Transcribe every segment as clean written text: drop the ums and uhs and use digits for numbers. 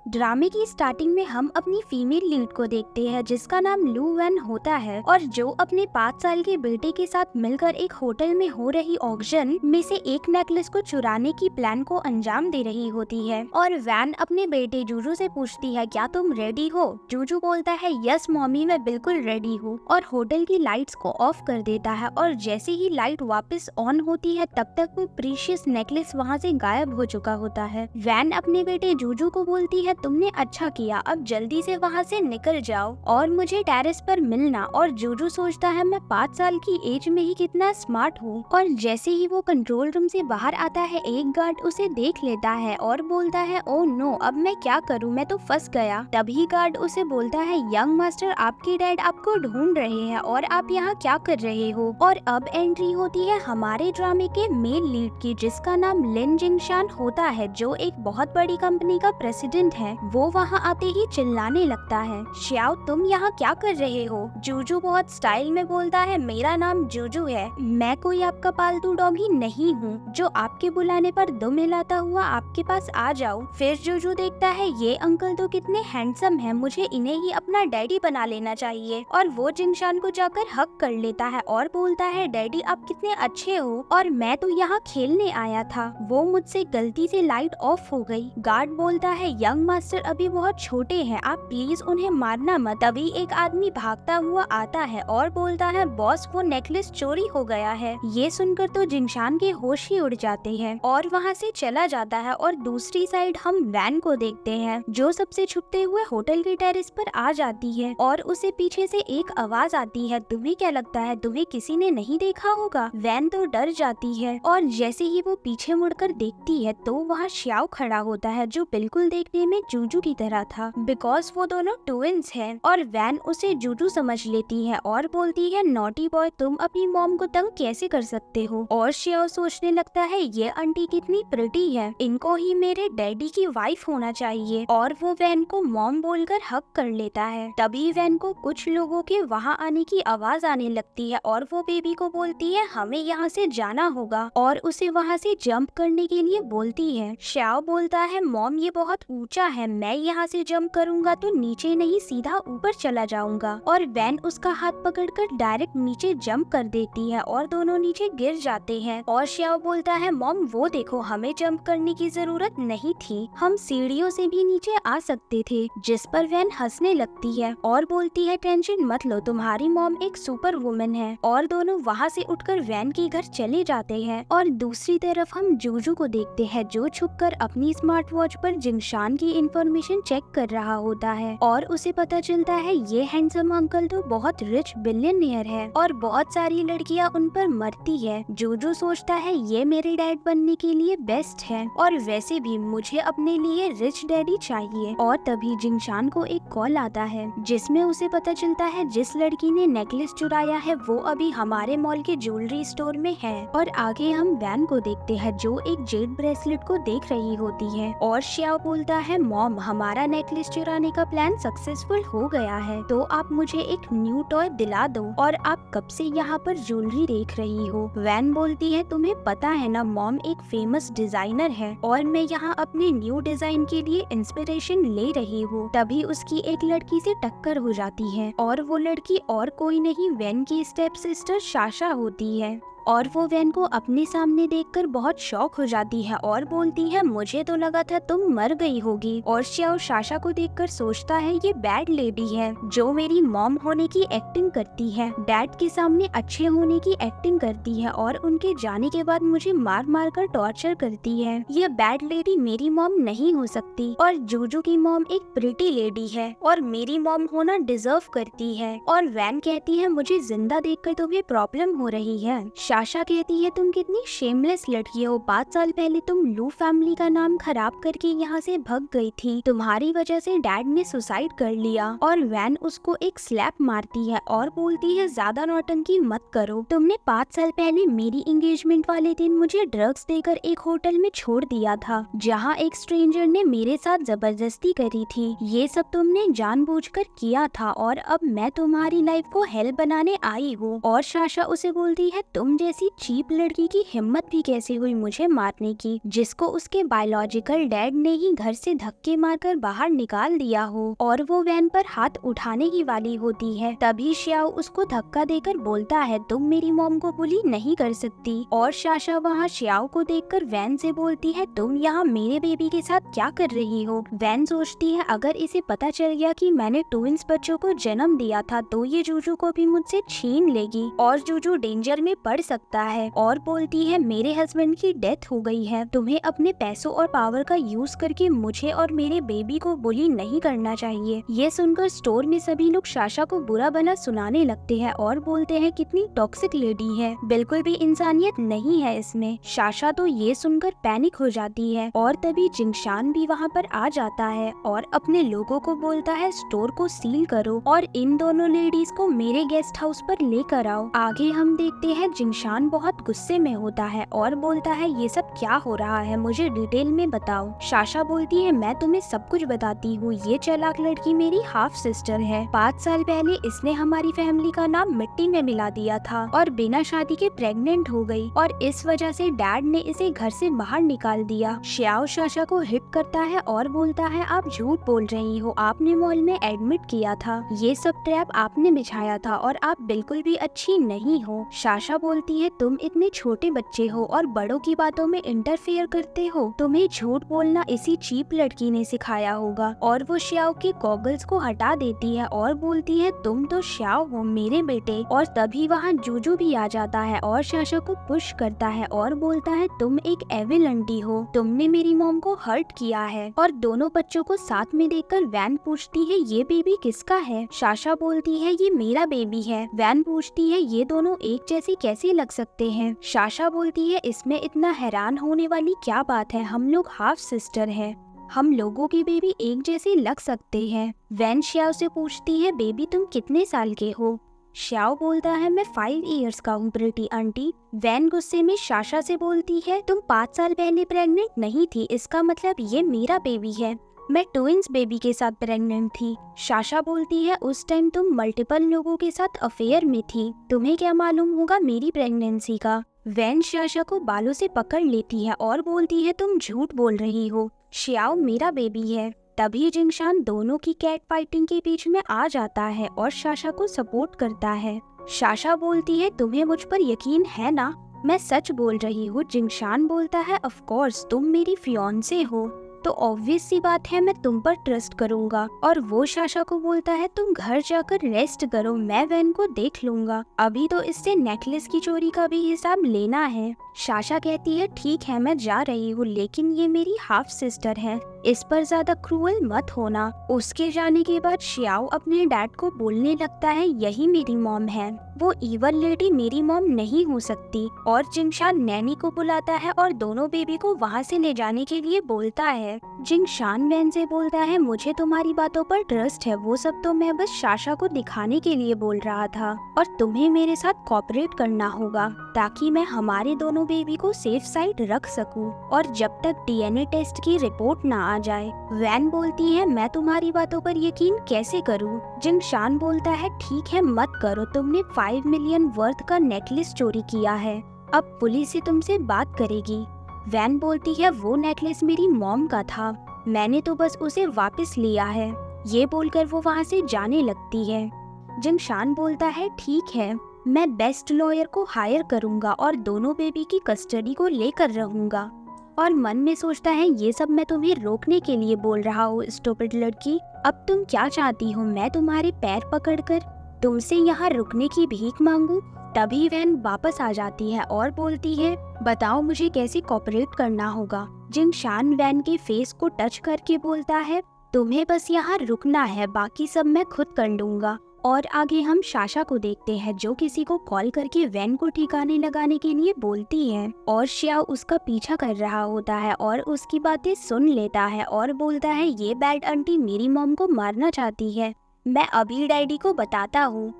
ड्रामे की स्टार्टिंग में हम अपनी फीमेल लीड को देखते हैं जिसका नाम लू वैन होता है और जो अपने 5 साल के बेटे के साथ मिलकर एक होटल में हो रही ऑक्शन में से एक नेकलेस को चुराने की प्लान को अंजाम दे रही होती है। और वैन अपने बेटे जूजू से पूछती है, क्या तुम रेडी हो? जूजू बोलता है, यस मॉमी, मैं बिल्कुल रेडी हूँ, और होटल की लाइट्स को ऑफ कर देता है। और जैसे ही लाइट वापस ऑन होती है तब तक वो प्रीशियस नेकलेस वहाँ से गायब हो चुका होता है। वैन अपने बेटे जूजू को बोलती है, तुमने अच्छा किया, अब जल्दी से वहाँ से निकल जाओ और मुझे टेरेस पर मिलना। और जूजू सोचता है, मैं 5 साल की एज में ही कितना स्मार्ट हूँ। और जैसे ही वो कंट्रोल रूम से बाहर आता है एक गार्ड उसे देख लेता है और बोलता है, ओ नो, अब मैं क्या करूँ, मैं तो फंस गया। तभी गार्ड उसे बोलता है, यंग मास्टर, आपके डैड आपको ढूंढ रहे हैं और आप यहाँ क्या कर रहे हो? और अब एंट्री होती है हमारे ड्रामे के मेल लीड की जिसका नाम लिन जिंगशान होता है, जो एक बहुत बड़ी कंपनी का प्रेसिडेंट है। वो वहाँ आते ही चिल्लाने लगता है, श्याओ तुम यहाँ क्या कर रहे हो? जूजू बहुत स्टाइल में बोलता है, मेरा नाम जूजू है, मैं कोई आपका पालतू डॉगी नहीं हूँ जो आपके बुलाने पर दुम मिलाता हुआ आपके पास आ जाओ। फिर जूजू देखता है ये अंकल तो कितने हैंडसम हैं, मुझे इन्हें ही अपना डैडी बना लेना चाहिए। और वो जिंगशान को जाकर हक कर लेता है और बोलता है, डैडी आप कितने अच्छे हो और मैं तो यहाँ खेलने आया था, वो मुझसे गलती से लाइट ऑफ हो गई। गार्ड बोलता है, यंग मास्टर अभी बहुत छोटे हैं, आप प्लीज उन्हें मारना मत। तभी एक आदमी भागता हुआ आता है और बोलता है, बॉस वो नेकलेस चोरी हो गया है। ये सुनकर तो जिंगशान के होश ही उड़ जाते हैं और वहाँ से चला जाता है। और दूसरी साइड हम वैन को देखते हैं जो सबसे छुपते हुए होटल के टेरेस पर आ जाती है और उसे पीछे से एक आवाज आती है, तुम्हें क्या लगता है तुम्हें किसी ने नहीं देखा होगा? वैन तो डर जाती है और जैसे ही वो पीछे मुड़कर देखती है तो वहाँ श्याओ खड़ा होता है जो बिल्कुल देखने में जूजू की तरह था, बिकॉज वो दोनों ट्विंस हैं। और वैन उसे जूजू समझ लेती है और बोलती है, नॉटी बॉय, तुम अपनी मॉम को तंग कैसे कर सकते हो? और श्याओ सोचने लगता है, ये आंटी कितनी प्रिटी है, इनको ही मेरे डैडी की वाइफ होना चाहिए। और वो वैन को मॉम बोलकर हक कर लेता है। तभी वैन को कुछ लोगों के वहाँ आने की आवाज आने लगती है और वो बेबी को बोलती है, हमें यहाँ से जाना होगा, और उसे वहाँ से जंप करने के लिए बोलती है। श्याओ बोलता है, मॉम ये बहुत ऊंचा है, मैं यहाँ से जंप करूंगा तो नीचे नहीं सीधा ऊपर चला जाऊंगा। और वैन उसका हाथ पकड़कर डायरेक्ट नीचे जंप कर देती है और दोनों नीचे गिर जाते हैं। और श्याओ बोलता है, मॉम वो देखो, हमें जंप करने की जरूरत नहीं थी, हम सीढ़ियों से भी नीचे आ सकते थे। जिस पर वैन हंसने लगती है और बोलती है, टेंशन मत लो, तुम्हारी मॉम एक सुपर वुमन है। और दोनों वहाँ से उठकर वैन के घर चले जाते हैं। और दूसरी तरफ हम जूजू को देखते हैं जो छुपकर अपनी स्मार्ट वॉच पर जिंगशान की इंफॉर्मेशन चेक कर रहा होता है और उसे पता चलता है ये हैंडसम अंकल तो बहुत रिच बिलियनियर है और बहुत सारी लड़कियां उन पर मरती है। जूजू सोचता है ये मेरे डैड बनने के लिए बेस्ट है और वैसे भी मुझे अपने लिए रिच डैडी चाहिए। और तभी जिंगशान को एक कॉल आता है जिसमें उसे पता चलता है जिस लड़की ने नेकलेस चुराया है वो अभी हमारे मॉल के ज्वेलरी स्टोर में है। और आगे हम वैन को देखते हैं जो एक जेड ब्रेसलेट को देख रही होती है और श्याओ बोलता है, मॉम हमारा नेकलेस चुराने का प्लान सक्सेसफुल हो गया है, तो आप मुझे एक न्यू टॉय दिला दो, और आप कब से यहाँ पर ज्वेलरी देख रही हो? वैन बोलती है, तुम्हें पता है ना मॉम एक फेमस डिजाइनर है और मैं यहाँ अपने न्यू डिजाइन के लिए इंस्पिरेशन ले रही हूँ। तभी उसकी एक लड़की से टक्कर हो जाती है और वो लड़की और कोई नहीं वैन की स्टेप सिस्टर साशा होती है। और वो वैन को अपने सामने देखकर बहुत शॉक हो जाती है और बोलती है, मुझे तो लगा था तुम मर गई होगी। और श्याओ साशा को देखकर सोचता है ये बैड लेडी है जो मेरी मॉम होने की एक्टिंग करती है, डैड के सामने अच्छे होने की एक्टिंग करती है और उनके जाने के बाद मुझे मार मार कर टॉर्चर करती है। ये बैड लेडी मेरी मॉम नहीं हो सकती और जूजू की मॉम एक प्रिटी लेडी है और मेरी मॉम होना डिजर्व करती है। और वैन कहती है, मुझे जिंदा देखकर तुम्हें प्रॉब्लम हो रही है। साशा कहती है, तुम कितनी शेमलेस लड़की हो, 5 साल पहले तुम लू फैमिली का नाम खराब करके यहाँ से भग गई थी, तुम्हारी वजह से डैड ने सुसाइड कर लिया। और वैन उसको एक स्लैप मारती है और बोलती है, ज्यादा नौटंकी मत करो, तुमने 5 साल पहले मेरी एंगेजमेंट वाले दिन मुझे ड्रग्स देकर एक होटल में छोड़ दिया था जहाँ एक स्ट्रेंजर ने मेरे साथ जबरदस्ती करी थी, ये सब तुमने जानबूझकर किया था और अब मैं तुम्हारी लाइफ को हेल बनाने आई हूँ। और साशा उसे बोलती है, तुम जैसी चीप लड़की की हिम्मत भी कैसे हुई मुझे मारने की, जिसको उसके बायोलॉजिकल डैड ने ही घर से धक्के मारकर बाहर निकाल दिया हो और वो वैन पर हाथ उठाने की वाली होती है। तभी श्याओ उसको धक्का देकर बोलता है तुम मेरी मॉम को बुली नहीं कर सकती। और साशा वहाँ श्याओ को देखकर वैन से बोलती है तुम यहाँ मेरे बेबी के साथ क्या कर रही हो। वैन सोचती है अगर इसे पता चल गया कि मैंने ट्विंस बच्चों को जन्म दिया था तो ये जूजू को भी मुझसे छीन लेगी और जूजू डेंजर में पड़ सकता है। और बोलती है मेरे हस्बैंड की डेथ हो गई है, तुम्हें अपने पैसों और पावर का यूज करके मुझे और मेरे बेबी को बुली नहीं करना चाहिए। ये सुनकर स्टोर में सभी लोग साशा को बुरा भला सुनाने लगते हैं और बोलते हैं कितनी टॉक्सिक लेडी है, बिल्कुल भी इंसानियत नहीं है इसमें। साशा तो ये सुनकर पैनिक हो जाती है और तभी जिंगशान भी वहाँ पर आ जाता है और अपने लोगों को बोलता है स्टोर को सील करो और इन दोनों लेडीज को मेरे गेस्ट हाउस पर लेकर आओ। आगे हम देखते हैं जिंगशान बहुत गुस्से में होता है और बोलता है ये सब क्या हो रहा है, मुझे डिटेल में बताओ। साशा बोलती है मैं तुम्हें सब कुछ बताती हूँ, ये चालाक लड़की मेरी हाफ सिस्टर है। 5 साल पहले इसने हमारी फैमिली का नाम मिट्टी में मिला दिया था और बिना शादी के प्रेग्नेंट हो गई और इस वजह से डैड ने इसे घर से बाहर निकाल दिया। श्याओ साशा को हिट करता है और बोलता है आप झूठ बोल रही हो, आपने मॉल में एडमिट किया था, ये सब ट्रैप आपने बिछाया था और आप बिल्कुल भी अच्छी नहीं हो। साशा बोलती है तुम इतने छोटे बच्चे हो और बड़ों की बातों में इंटरफेयर करते हो, तुम्हें झूठ बोलना इसी चीप लड़की ने सिखाया होगा। और वो श्याओ के गॉगल्स को हटा देती है और बोलती है तुम तो श्याओ हो मेरे बेटे। और तभी वहाँ जूजू भी आ जाता है और साशा को पुश करता है और बोलता है तुम एक एविल आंटी हो, तुमने मेरी मॉम को हर्ट किया है। और दोनों बच्चों को साथ में देखकर वैन पूछती है ये बेबी किसका है। साशा बोलती है ये मेरा बेबी है। वैन पूछती है ये दोनों एक जैसे कैसे लग सकते हैं। साशा बोलती है इसमें इतना हैरान होने वाली क्या बात है, हम लोग हाफ सिस्टर हैं, हम लोगों की बेबी एक जैसे लग सकते हैं। वैन श्याओ से पूछती है बेबी तुम कितने साल के हो। श्याओ बोलता है मैं 5 इयर्स का हूँ प्रीटी आंटी। वैन गुस्से में साशा से बोलती है तुम 5 साल पहले प्रेग्नेंट नहीं थी, इसका मतलब ये मेरा बेबी है, मैं ट्विंस बेबी के साथ प्रेग्नेंट थी। साशा बोलती है उस टाइम तुम मल्टीपल लोगों के साथ अफेयर में थी, तुम्हें क्या मालूम होगा मेरी प्रेगनेंसी का। वैन साशा को बालों से पकड़ लेती है और बोलती है तुम झूठ बोल रही हो, श्याओ मेरा बेबी है। तभी जिंगशान दोनों की कैट फाइटिंग के बीच में आ जाता है और साशा को सपोर्ट करता है। साशा बोलती है तुम्हें मुझ पर यकीन है ना, मैं सच बोल रही हूँ। जिंगशान बोलता है ऑफ कोर्स तुम मेरी फियांसे हो तो ऑब्वियस सी बात है मैं तुम पर ट्रस्ट करूंगा। और वो साशा को बोलता है तुम घर जाकर रेस्ट करो, मैं वैन को देख लूंगा, अभी तो इससे नेकलेस की चोरी का भी हिसाब लेना है। साशा कहती है ठीक है मैं जा रही हूँ, लेकिन ये मेरी हाफ सिस्टर है, इस पर ज्यादा क्रूअल मत होना। उसके जाने के बाद श्याओ अपने डैड को बोलने लगता है यही मेरी मॉम है, वो इवल लेडी मेरी मॉम नहीं हो सकती। और जिंगशान नैनी को बुलाता है और दोनों बेबी को वहाँ से ले जाने के लिए बोलता है। जिंगशान वैन से बोलता है मुझे तुम्हारी बातों पर ट्रस्ट है, वो सब तो मैं बस साशा को दिखाने के लिए बोल रहा था और तुम्हें मेरे साथ कोऑपरेट करना होगा ताकि मैं हमारे दोनों बेबी को सेफ साइड रख सकूं और जब तक डीएनए टेस्ट की रिपोर्ट ना आ जाए। वैन बोलती है मैं तुम्हारी बातों पर यकीन कैसे करूं। जिंगशान बोलता है ठीक है मत करो, तुमने 5 मिलियन वर्थ का नेकलेस चोरी किया है, अब पुलिस ही तुमसे बात करेगी। वैन बोलती है वो नेकलेस मेरी मॉम का था, मैंने तो बस उसे वापस लिया है। ये बोलकर वो वहाँ से जाने लगती है। जिंगशान बोलता है ठीक है मैं बेस्ट लॉयर को हायर करूंगा और दोनों बेबी की कस्टडी को लेकर रहूंगा। और मन में सोचता है ये सब मैं तुम्हें रोकने के लिए बोल रहा हूँ स्टूपिड लड़की, अब तुम क्या चाहती हो, मैं तुम्हारे पैर पकड़कर तुमसे यहाँ रुकने की भीख मांगू। तभी वैन वापस आ जाती है और बोलती है बताओ मुझे कैसे कोऑपरेट करना होगा। जिंगशान वैन के फेस को टच करके बोलता है तुम्हें बस यहाँ रुकना है, बाकी सब मैं खुद कर लूंगा। और आगे हम साशा को देखते हैं जो किसी को कॉल करके वैन को ठिकाने लगाने के लिए बोलती है और श्याओ उसका पीछा कर रहा होता है और उसकी बातें सुन लेता है और बोलता है ये बैड आंटी मेरी मॉम को मारना चाहती है, मैं अभी डैडी को बताता हूँ।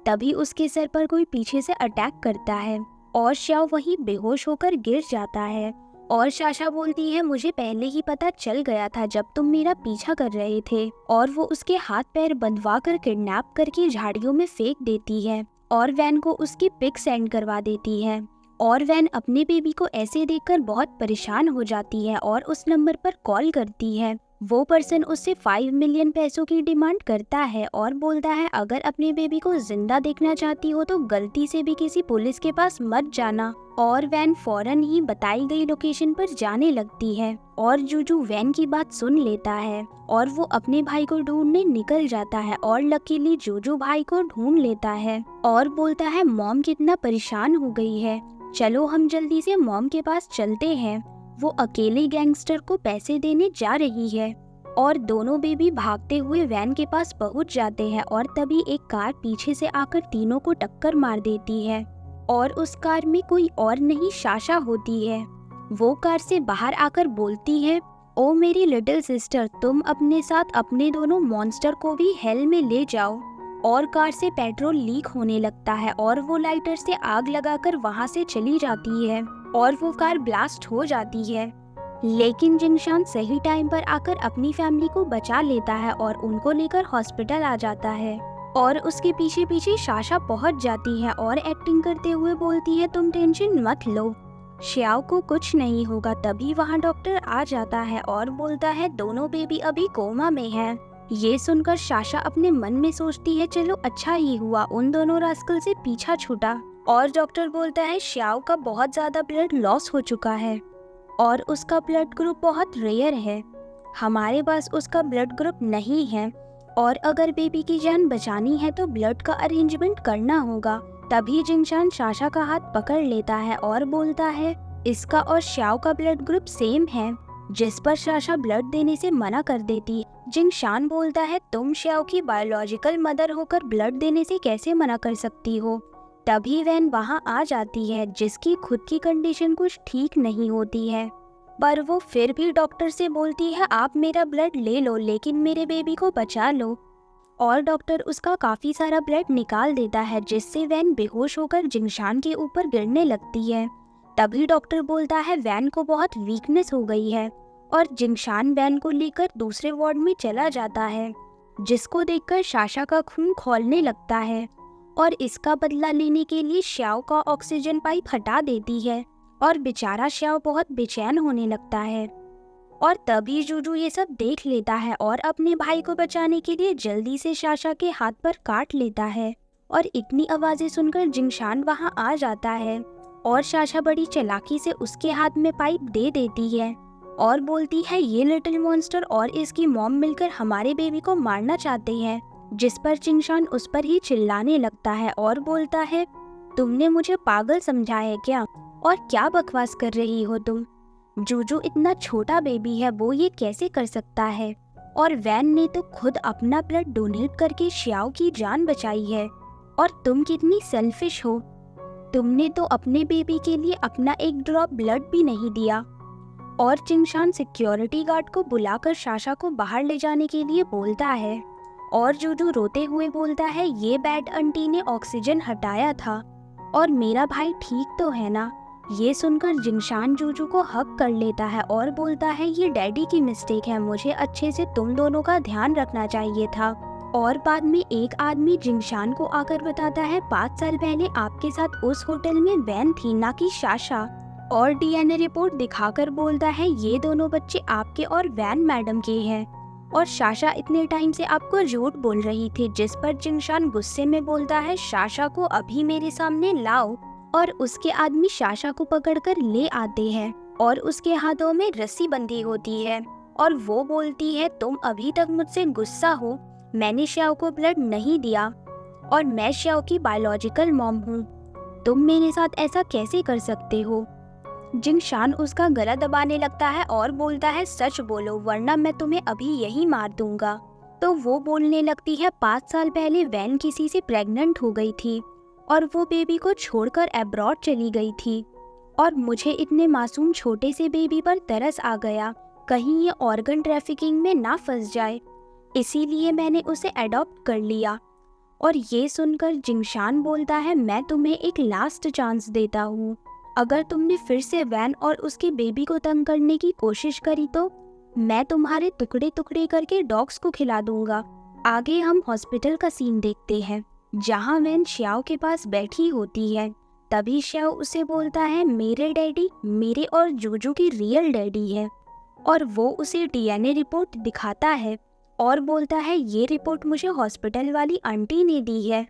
तभी उसके सर पर कोई पीछे से अटैक करता है और श्याओ वहीं बेहोश होकर गिर जाता है। और साशा बोलती है मुझे पहले ही पता चल गया था जब तुम मेरा पीछा कर रहे थे। और वो उसके हाथ पैर बंधवा कर किडनैप करके झाड़ियों में फेंक देती है और वैन को उसकी पिक सेंड करवा देती है। और वैन अपने बेबी को ऐसे देखकर बहुत परेशान हो जाती है और उस नंबर पर कॉल करती है। वो पर्सन उससे 5 मिलियन पैसों की डिमांड करता है और बोलता है अगर अपने बेबी को जिंदा देखना चाहती हो तो गलती से भी किसी पुलिस के पास मत जाना। और वैन फौरन ही बताई गई लोकेशन पर जाने लगती है और जूजू वैन की बात सुन लेता है और वो अपने भाई को ढूंढने निकल जाता है और लकीली जूजू भाई को ढूंढ लेता है और बोलता है मॉम कितना परेशान हो गई है, चलो हम जल्दी से मॉम के पास चलते हैं। वो अकेले गैंगस्टर को पैसे देने जा रही है और दोनों बेबी भागते हुए वैन के पास पहुंच जाते हैं और तभी एक कार पीछे से आकर तीनों को टक्कर मार देती है और उस कार में कोई और नहीं साशा होती है। वो कार से बाहर आकर बोलती है, ओ मेरी लिटिल सिस्टर, तुम अपने साथ अपने दोनों मॉन्स्टर को भी हेल में ले जाओ। और कार से पेट्रोल लीक होने लगता है और वो लाइटर से आग लगाकर वहाँ से चली जाती है और वो कार ब्लास्ट हो जाती है। लेकिन जिंगशान सही टाइम पर आकर अपनी फैमिली को बचा लेता है और उनको लेकर हॉस्पिटल आ जाता है और उसके पीछे पीछे साशा पहुंच जाती है और एक्टिंग करते हुए बोलती है तुम टेंशन मत लो, श्याओ को कुछ नहीं होगा। तभी वहाँ डॉक्टर आ जाता है और बोलता है दोनों बेबी अभी कोमा में हैं। ये सुनकर साशा अपने मन में सोचती है चलो अच्छा ही हुआ उन दोनों रास्कल से पीछा छूटा। और डॉक्टर बोलता है श्याओ का बहुत ज्यादा ब्लड लॉस हो चुका है और उसका ब्लड ग्रुप बहुत रेयर है, हमारे पास उसका ब्लड ग्रुप नहीं है और अगर बेबी की जान बचानी है तो ब्लड का अरेंजमेंट करना होगा। तभी जिंगशान साशा का हाथ पकड़ लेता है और बोलता है इसका और श्याओ का ब्लड ग्रुप सेम है, जिस पर साशा ब्लड देने से मना कर देती। जिंगशान बोलता है तुम श्याओ की बायोलॉजिकल मदर होकर ब्लड देने से कैसे मना कर सकती हो। तभी वैन वहाँ आ जाती है जिसकी खुद की कंडीशन कुछ ठीक नहीं होती है, पर वो फिर भी डॉक्टर से बोलती है आप मेरा ब्लड ले लो लेकिन मेरे बेबी को बचा लो। और डॉक्टर उसका काफी सारा ब्लड निकाल देता है जिससे वैन बेहोश होकर जिंगशान के ऊपर गिरने लगती है। तभी डॉक्टर बोलता है वैन को बहुत वीकनेस हो गई है और जिंगशान वैन को लेकर दूसरे वार्ड में चला जाता है, जिसको देखकर साशा का खून खौलने लगता है और इसका बदला लेने के लिए श्याओ का ऑक्सीजन पाइप हटा देती है और बेचारा श्याओ बहुत बेचैन होने लगता है। और तभी जूजू ये सब देख लेता है और अपने भाई को बचाने के लिए जल्दी से साशा के हाथ पर काट लेता है और इतनी आवाजें सुनकर जिंगशान वहाँ आ जाता है और साशा बड़ी चालाकी से उसके हाथ में पाइप दे देती है और बोलती है ये लिटिल मॉन्स्टर और इसकी मॉम मिलकर हमारे बेबी को मारना चाहते हैं, जिस पर जिंगशान उस पर ही चिल्लाने लगता है और बोलता है तुमने मुझे पागल समझा है क्या, और क्या बकवास कर रही हो तुम, जूजू इतना छोटा बेबी है वो ये कैसे कर सकता है, और वैन ने तो खुद अपना ब्लड डोनेट करके श्याओ की जान बचाई है, और तुम कितनी सेल्फिश हो, तुमने तो अपने बेबी के लिए अपना एक ड्रॉप ब्लड भी नहीं दिया। और जिंगशान सिक्योरिटी गार्ड को बुलाकर साशा को बाहर ले जाने के लिए बोलता है और जूजू रोते हुए बोलता है ये बैड आंटी ने ऑक्सीजन हटाया था और मेरा भाई ठीक तो है ना। ये सुनकर जिंगशान जूजू को हक कर लेता है और बोलता है ये डैडी की मिस्टेक है, मुझे अच्छे से तुम दोनों का ध्यान रखना चाहिए था। और बाद में एक आदमी जिंगशान को आकर बताता है 5 साल पहले आपके साथ उस होटल में वैन थी ना कि साशा, और डीएनए रिपोर्ट दिखाकर बोलता है ये दोनों बच्चे आपके और वैन मैडम के हैं और साशा इतने टाइम से आपको झूठ बोल रही थी, जिस पर जिंगशान गुस्से में बोलता है साशा को अभी मेरे सामने लाओ, और उसके आदमी साशा को पकड़कर ले आते हैं और उसके हाथों में रस्सी बंधी होती है और वो बोलती है तुम अभी तक मुझसे गुस्सा हो, मैंने श्याओ को ब्लड नहीं दिया और मैं श्याओ की बायोलॉजिकल मॉम हूँ, तुम मेरे साथ ऐसा कैसे कर सकते हो। जिंगशान उसका गला दबाने लगता है और बोलता है सच बोलो वरना मैं तुम्हें अभी यही मार दूंगा। तो वो बोलने लगती है 5 साल पहले वैन किसी से प्रेग्नेंट हो गई थी और वो बेबी को छोड़कर अब्रॉड चली गई थी और मुझे इतने मासूम छोटे से बेबी पर तरस आ गया, कहीं ये ऑर्गन ट्रैफिकिंग में ना फंस जाए, इसीलिए मैंने उसे अडॉप्ट कर लिया। और ये सुनकर जिंगशान बोलता है मैं तुम्हें एक लास्ट चांस देता हूँ, अगर तुमने फिर से वैन और उसके बेबी को तंग करने की कोशिश करी तो मैं तुम्हारे टुकड़े टुकड़े करके डॉग्स को खिला दूंगा। आगे हम हॉस्पिटल का सीन देखते हैं जहाँ वैन श्याओ के पास बैठी होती है। तभी श्याओ उसे बोलता है मेरे डैडी मेरे और जूजू की रियल डैडी है। और वो उसे डीएनए रिपोर्ट दिखाता है और बोलता है ये रिपोर्ट मुझे हॉस्पिटल वाली आंटी ने दी है।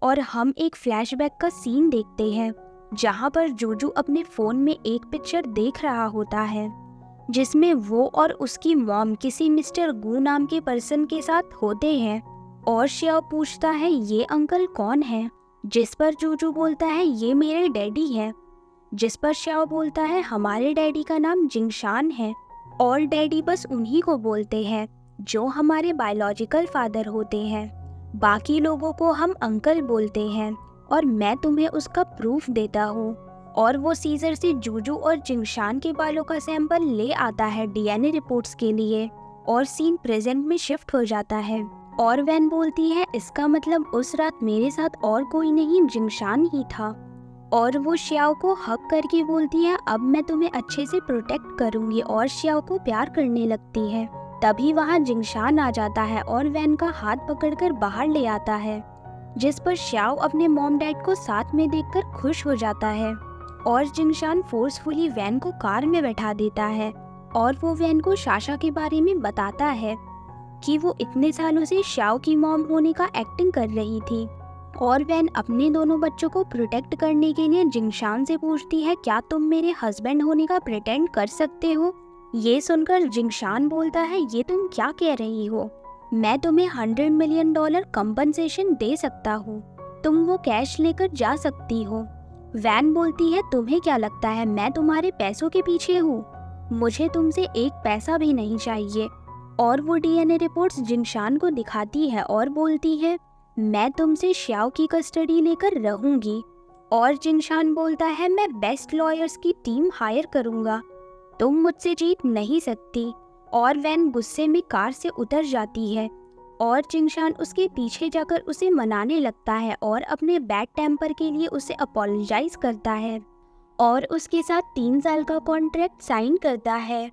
और हम एक फ्लैशबैक का सीन देखते हैं जहाँ पर जूजू अपने फ़ोन में एक पिक्चर देख रहा होता है जिसमें वो और उसकी मॉम किसी मिस्टर गू नाम के पर्सन के साथ होते हैं। और श्याओ पूछता है ये अंकल कौन है, जिस पर जूजू बोलता है ये मेरे डैडी है। जिस पर श्याओ बोलता है हमारे डैडी का नाम जिंगशान है और डैडी बस उन्हीं को बोलते हैं जो हमारे बायोलॉजिकल फादर होते हैं, बाकी लोगों को हम अंकल बोलते हैं और मैं तुम्हें उसका प्रूफ देता हूँ। और वो सीजर से जूजू और जिंगशान के बालों का सैंपल ले आता है डीएनए रिपोर्ट्स के लिए और सीन प्रेजेंट में शिफ्ट हो जाता है। और वैन बोलती है इसका मतलब उस रात मेरे साथ और कोई नहीं जिंगशान ही था। और वो श्याओ को हक करके बोलती है अब मैं तुम्हें अच्छे से प्रोटेक्ट करूंगी और श्याओ को प्यार करने लगती है। तभी वहाँ जिंगशान आ जाता है और वैन का हाथ पकड़कर बाहर ले आता है, जिस पर श्याओ अपने मॉम डैड को साथ में देखकर खुश हो जाता है। और जिंगशान फोर्सफुली वैन को कार में बैठा देता है और वो वैन को शाशा के बारे में बताता है कि वो इतने सालों से श्याओ की मॉम होने का एक्टिंग कर रही थी। और वैन अपने दोनों बच्चों को प्रोटेक्ट करने के लिए जिंगशान से पूछती है क्या तुम मेरे हस्बैंड होने का प्रिटेंड कर सकते हो। ये सुनकर जिंगशान बोलता है ये तुम क्या कह रही हो, मैं तुम्हें $100 मिलियन कंपनसेशन दे सकता हूँ, तुम वो कैश लेकर जा सकती हो। वैन बोलती है तुम्हें क्या लगता है मैं तुम्हारे पैसों के पीछे हूँ, मुझे तुमसे एक पैसा भी नहीं चाहिए। और वो डीएनए रिपोर्ट्स जिंगशान को दिखाती है और बोलती है मैं तुमसे श्याओ की कस्टडी लेकर रहूंगी। और जिंगशान बोलता है मैं बेस्ट लॉयर्स की टीम हायर करूंगा, तुम मुझसे जीत नहीं सकती। और वैन गुस्से में कार से उतर जाती है और जिंगशान उसके पीछे जाकर उसे मनाने लगता है और अपने बैड टेम्पर के लिए उसे अपोलोजाइज करता है और उसके साथ 3 साल का कॉन्ट्रैक्ट साइन करता है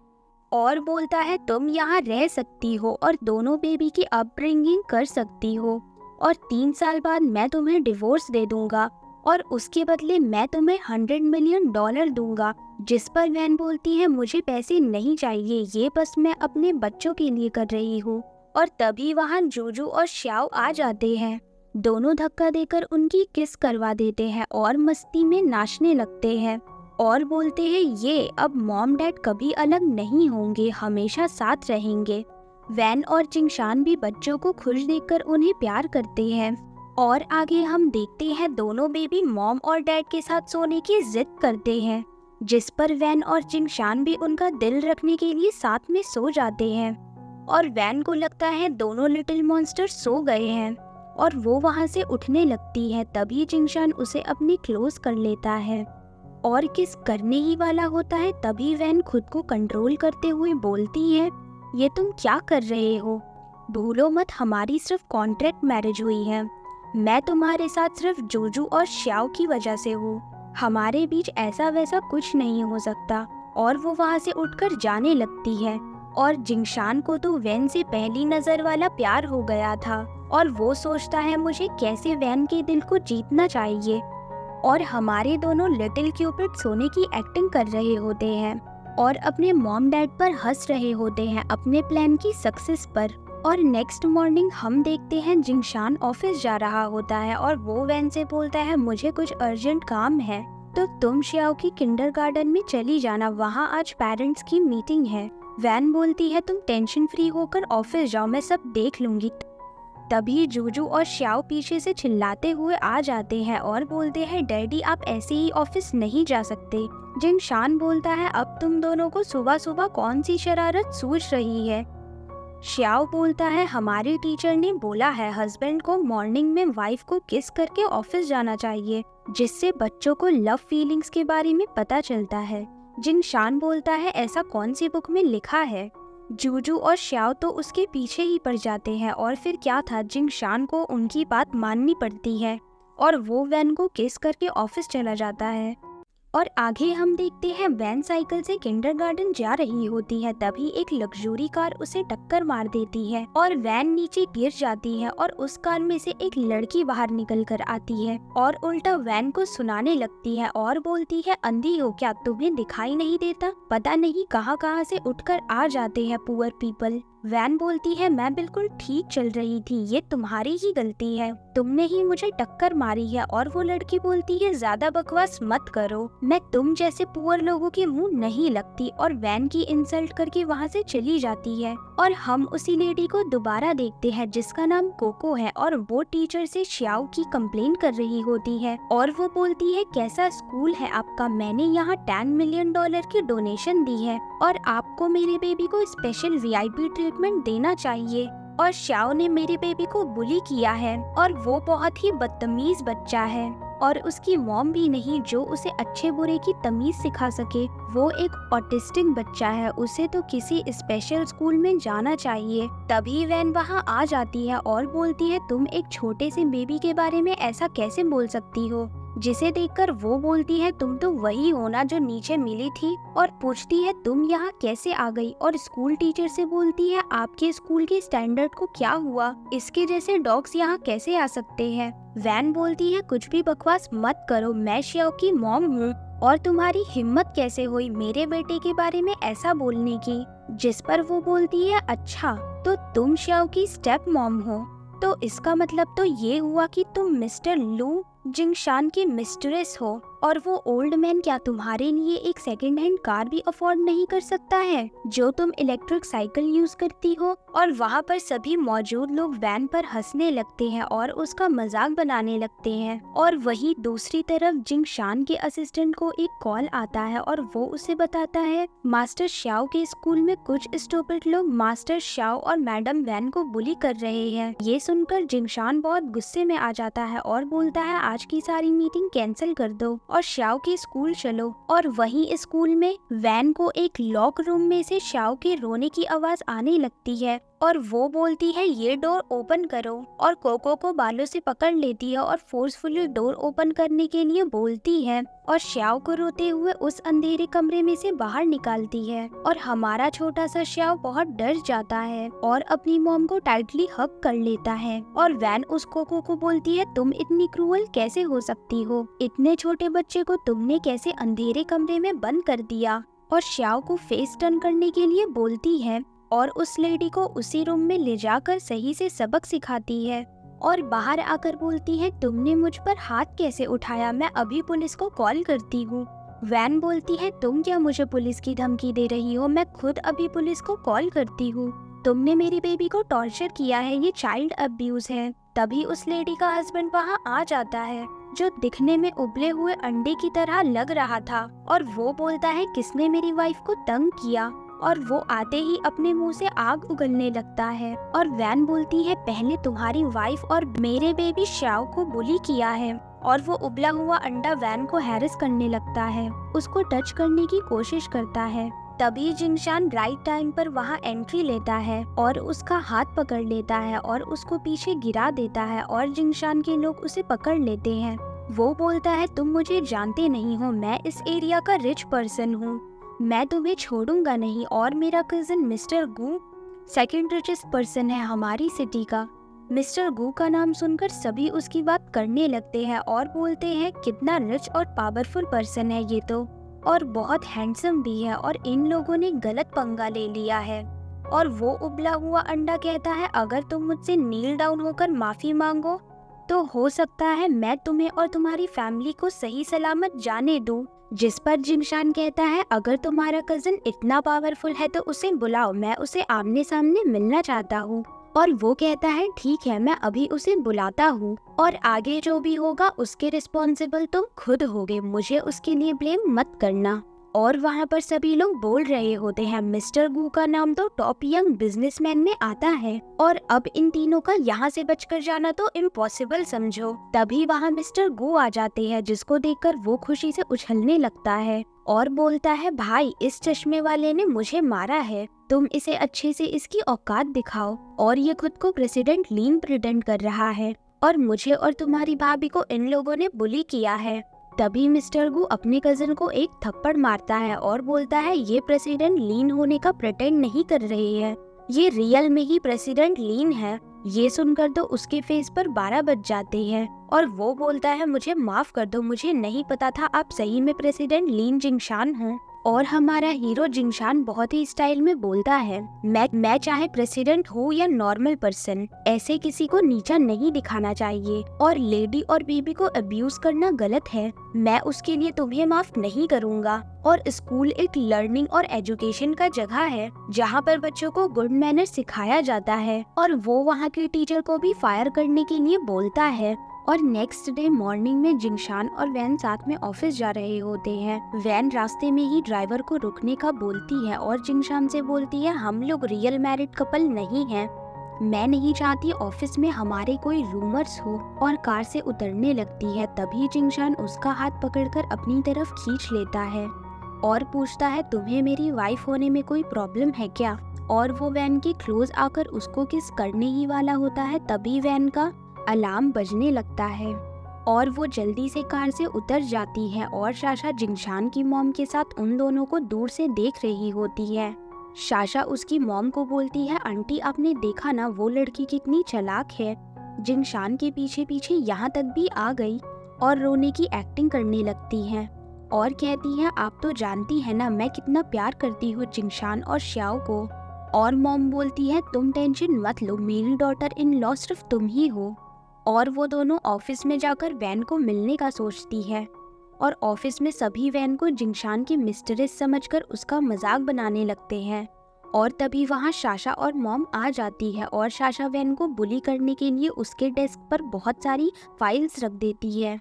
और बोलता है तुम यहाँ रह सकती हो और दोनों बेबी की अपब्रिंगिंग कर सकती हो और 3 साल बाद मैं तुम्हें डिवोर्स दे दूंगा और उसके बदले मैं तुम्हें $100 मिलियन दूंगा। जिस पर वैन बोलती है मुझे पैसे नहीं चाहिए, ये बस मैं अपने बच्चों के लिए कर रही हूँ। और तभी वहाँ जूजू और श्याओ आ जाते हैं, दोनों धक्का देकर उनकी किस करवा देते हैं और मस्ती में नाचने लगते हैं और बोलते हैं ये अब मॉम डैड कभी अलग नहीं होंगे, हमेशा साथ रहेंगे। वैन और जिंगशान भी बच्चों को खुश देखकर उन्हें प्यार करते हैं। और आगे हम देखते हैं दोनों बेबी मॉम और डैड के साथ सोने की जिद करते हैं, जिस पर वैन और जिंगशान भी उनका दिल रखने के लिए साथ में सो जाते हैं। और वैन को लगता है दोनों लिटिल मॉन्स्टर सो गए हैं और वो वहाँ से उठने लगती है। तभी जिंगशान उसे अपनी क्लोज कर लेता है और किस करने ही वाला होता है। तभी वैन खुद को कंट्रोल करते हुए बोलती है ये तुम क्या कर रहे हो, भूलो मत हमारी सिर्फ कॉन्ट्रैक्ट मैरिज हुई है, मैं तुम्हारे साथ सिर्फ जूजू और श्याओ की वजह से हूँ, हमारे बीच ऐसा वैसा कुछ नहीं हो सकता। और वो वहाँ से उठकर जाने लगती है और जिंगशान को तो वैन से पहली नजर वाला प्यार हो गया था और वो सोचता है मुझे कैसे वैन के दिल को जीतना चाहिए। और हमारे दोनों लिटिल क्यूपिड सोने की एक्टिंग कर रहे होते हैं और अपने मॉम डैड पर हंस रहे होते हैं अपने प्लान की सक्सेस पर। और नेक्स्ट मॉर्निंग हम देखते हैं जिंगशान ऑफिस जा रहा होता है और वो वैन से बोलता है मुझे कुछ अर्जेंट काम है तो तुम श्याओ की किंडरगार्टन में चली जाना, वहाँ आज पेरेंट्स की मीटिंग है। वैन बोलती है तुम टेंशन फ्री होकर ऑफिस जाओ, मैं सब देख लूंगी। तभी जूजू और श्याओ पीछे से चिल्लाते हुए आ जाते हैं और बोलते हैं डैडी आप ऐसे ही ऑफिस नहीं जा सकते। जिंगशान बोलता है अब तुम दोनों को सुबह सुबह कौन सी शरारत सूझ रही है। श्याओ बोलता है हमारे टीचर ने बोला है हस्बैंड को मॉर्निंग में वाइफ को किस करके ऑफिस जाना चाहिए, जिससे बच्चों को लव फीलिंग्स के बारे में पता चलता है। जिंगशान बोलता है ऐसा कौन सी बुक में लिखा है। जूजू और श्याओ तो उसके पीछे ही पड़ जाते हैं और फिर क्या था, जिंगशान को उनकी बात माननी पड़ती है और वो वैन को किस करके ऑफिस चला जाता है। और आगे हम देखते हैं वैन साइकिल से किंडरगार्टन जा रही होती है, तभी एक लग्जरी कार उसे टक्कर मार देती है और वैन नीचे गिर जाती है और उस कार में से एक लड़की बाहर निकल कर आती है और उल्टा वैन को सुनाने लगती है और बोलती है, अंधी हो क्या, तुम्हें दिखाई नहीं देता? पता नहीं कहाँ कहाँ से उठकर आ जाते हैं पुअर पीपल। वैन बोलती है, मैं बिल्कुल ठीक चल रही थी, ये तुम्हारी ही गलती है, तुमने ही मुझे टक्कर मारी है। और वो लड़की बोलती है, ज्यादा बकवास मत करो, मैं तुम जैसे पुअर लोगों के मुंह नहीं लगती, और वैन की इंसल्ट करके वहाँ से चली जाती है। और हम उसी लेडी को दोबारा देखते हैं जिसका नाम कोको है और वो टीचर से श्याओ की कंप्लेन कर रही होती है और वो बोलती है, कैसा स्कूल है आपका, मैंने यहाँ $10 मिलियन की डोनेशन दी है और आपको मेरे बेबी को स्पेशल VIP ट्रीटमेंट देना चाहिए। और श्याओ ने मेरे बेबी को बुली किया है और वो बहुत ही बदतमीज बच्चा है और उसकी मॉम भी नहीं जो उसे अच्छे बुरे की तमीज सिखा सके। वो एक ऑटिस्टिक बच्चा है, उसे तो किसी स्पेशल स्कूल में जाना चाहिए। तभी वैन वहाँ आ जाती है और बोलती है, तुम एक छोटे से बेबी के बारे में ऐसा कैसे बोल सकती हो? जिसे देखकर वो बोलती है, तुम तो वही हो ना जो नीचे मिली थी, और पूछती है, तुम यहाँ कैसे आ गई? और स्कूल टीचर से बोलती है, आपके स्कूल के स्टैंडर्ड को क्या हुआ? इसके जैसे डॉग्स यहाँ कैसे आ सकते हैं? वैन बोलती है, कुछ भी बकवास मत करो, मैं श्याओ की मॉम हूँ और तुम्हारी हिम्मत कैसे हुई मेरे बेटे के बारे में ऐसा बोलने की? जिस पर वो बोलती है, अच्छा तो तुम श्याओ की स्टेप मॉम हो, तो इसका मतलब तो ये हुआ कि तुम मिस्टर लू जिंगशान की मिस्ट्रेस हो, और वो ओल्ड मैन क्या तुम्हारे लिए एक सेकंड हैंड कार भी अफोर्ड नहीं कर सकता है जो तुम इलेक्ट्रिक साइकिल यूज करती हो? और वहाँ पर सभी मौजूद लोग वैन पर हंसने लगते हैं और उसका मजाक बनाने लगते हैं। और वही दूसरी तरफ जिंगशान के असिस्टेंट को एक कॉल आता है और वो उसे बताता है, मास्टर श्याओ के स्कूल में कुछ स्टूपिड लोग मास्टर श्याओ और मैडम वैन को बुली कर रहे हैं। ये सुनकर जिंगशान बहुत गुस्से में आ जाता है और बोलता है, आज की सारी मीटिंग कैंसिल कर दो और श्याओ के स्कूल चलो। और वहीं स्कूल में वैन को एक लॉक रूम में से श्याओ के रोने की आवाज आने लगती है और वो बोलती है, ये डोर ओपन करो, और कोको को बालों से पकड़ लेती है और फोर्सफुली डोर ओपन करने के लिए बोलती है और श्याओ को रोते हुए उस अंधेरे कमरे में से बाहर निकालती है। और हमारा छोटा सा श्याओ बहुत डर जाता है और अपनी मॉम को टाइटली हग कर लेता है। और वैन उस कोको को बोलती है, तुम इतनी क्रूअल कैसे हो सकती हो? इतने छोटे बच्चे को तुमने कैसे अंधेरे कमरे में बंद कर दिया? और श्याओ को फेस टर्न करने के लिए बोलती है और उस लेडी को उसी रूम में ले जाकर सही से सबक सिखाती है और बाहर आकर बोलती है, तुमने मुझ पर हाथ कैसे उठाया? मैं अभी पुलिस को कॉल करती हूँ। वैन बोलती है, तुम क्या मुझे पुलिस की धमकी दे रही हो? मैं खुद अभी पुलिस को कॉल करती हूँ। तुमने मेरी बेबी को टॉर्चर किया है, ये चाइल्ड अब्यूज है। तभी उस लेडी का हस्बैंड वहाँ आ जाता है जो दिखने में उबले हुए अंडे की तरह लग रहा था और वो बोलता है, किसने मेरी वाइफ को तंग किया? और वो आते ही अपने मुंह से आग उगलने लगता है। और वैन बोलती है, पहले तुम्हारी वाइफ और मेरे बेबी श्याओ को बुली किया है। और वो उबला हुआ अंडा वैन को हैरेस करने लगता है, उसको टच करने की कोशिश करता है। तभी जिंगशान राइट टाइम पर वहाँ एंट्री लेता है और उसका हाथ पकड़ लेता है और उसको पीछे गिरा देता है और जिंगशान के लोग उसे पकड़ लेते हैं। वो बोलता है, तुम मुझे जानते नहीं हो, मैं इस एरिया का रिच पर्सन हूँ, मैं तुम्हें छोड़ूंगा नहीं। और मेरा कजिन मिस्टर गू सेकंड रिचेस्ट पर्सन है हमारी सिटी का। मिस्टर गू का नाम सुनकर सभी उसकी बात करने लगते हैं और बोलते हैं, कितना रिच और पावरफुल पर्सन है ये तो, और बहुत हैंडसम भी है, और इन लोगों ने गलत पंगा ले लिया है। और वो उबला हुआ अंडा कहता है, अगर तुम मुझसे नील डाउन होकर माफी मांगो तो हो सकता है मैं तुम्हें और तुम्हारी फैमिली को सही सलामत जाने दूं। जिस पर जिंगशान कहता है, अगर तुम्हारा कजिन इतना पावरफुल है तो उसे बुलाओ, मैं उसे आमने सामने मिलना चाहता हूँ। और वो कहता है, ठीक है, मैं अभी उसे बुलाता हूँ, और आगे जो भी होगा उसके रिस्पॉन्सिबल तुम खुद होगे, मुझे उसके लिए ब्लेम मत करना। और वहाँ पर सभी लोग बोल रहे होते हैं, मिस्टर गू का नाम तो टॉप यंग बिजनेसमैन में आता है और अब इन तीनों का यहाँ से बचकर जाना तो इम्पॉसिबल समझो। तभी वहाँ मिस्टर गू आ जाते हैं जिसको देखकर वो खुशी से उछलने लगता है और बोलता है, भाई इस चश्मे वाले ने मुझे मारा है, तुम इसे अच्छे से इसकी औकात दिखाओ। और ये खुद को प्रेसिडेंट लीन प्रिटेंड कर रहा है और मुझे और तुम्हारी भाभी को इन लोगों ने बुली किया है। तभी मिस्टर गू अपने कजन को एक थप्पड़ मारता है और बोलता है ये प्रेसिडेंट लीन होने का प्रिटेंड नहीं कर रही है, ये रियल में ही प्रेसिडेंट लीन है। ये सुनकर तो उसके फेस पर 12 बज जाते हैं और वो बोलता है मुझे माफ कर दो, मुझे नहीं पता था आप सही में प्रेसिडेंट लीन जिंगशान हो। और हमारा हीरो जिंगशान बहुत ही स्टाइल में बोलता है मैं चाहे प्रेसिडेंट हो या नॉर्मल पर्सन, ऐसे किसी को नीचा नहीं दिखाना चाहिए और लेडी और बेबी को अब्यूज करना गलत है। मैं उसके लिए तुम्हें माफ नहीं करूँगा। और स्कूल एक लर्निंग और एजुकेशन का जगह है जहाँ पर बच्चों को गुड मैनर सिखाया जाता है और वो वहाँ के टीचर को भी फायर करने के लिए बोलता है। और नेक्स्ट डे मॉर्निंग में जिंगशान और वैन साथ में ऑफिस जा रहे होते हैं। वैन रास्ते में ही ड्राइवर को रुकने का बोलती है और जिंगशान से बोलती है हम लोग रियल मैरिड कपल नहीं हैं, मैं नहीं चाहती ऑफिस में हमारे कोई रूमर्स हो। और कार से उतरने लगती है। तभी जिंगशान उसका हाथ पकड़कर अपनी तरफ खींच लेता है और पूछता है तुम्हें मेरी वाइफ होने में कोई प्रॉब्लम है क्या। और वो वैन के क्लोज आकर उसको किस करने ही वाला होता है, तभी वैन का अलार्म बजने लगता है और वो जल्दी से कार से उतर जाती है। और शाशा जिंगशान की मॉम के साथ उन दोनों को दूर से देख रही होती है। शाशा उसकी मॉम को बोलती है आंटी आपने देखा ना वो लड़की कितनी चालाक है, जिंगशान के पीछे पीछे यहाँ तक भी आ गई और रोने की एक्टिंग करने लगती है और कहती है आप तो जानती है ना मैं कितना प्यार करती हूँ जिंगशान और श्याओ को। और मॉम बोलती है तुम टेंशन मत लो, मेरी डॉटर इन लॉ सिर्फ तुम ही हो। और वो दोनों ऑफिस में जाकर वैन को मिलने का सोचती है और ऑफिस में सभी वैन को जिंगशान की मिस्ट्रेस समझकर उसका मजाक बनाने लगते हैं। और तभी वहाँ शाशा और मॉम आ जाती है और शाशा वैन को बुली करने के लिए उसके डेस्क पर बहुत सारी फाइल्स रख देती है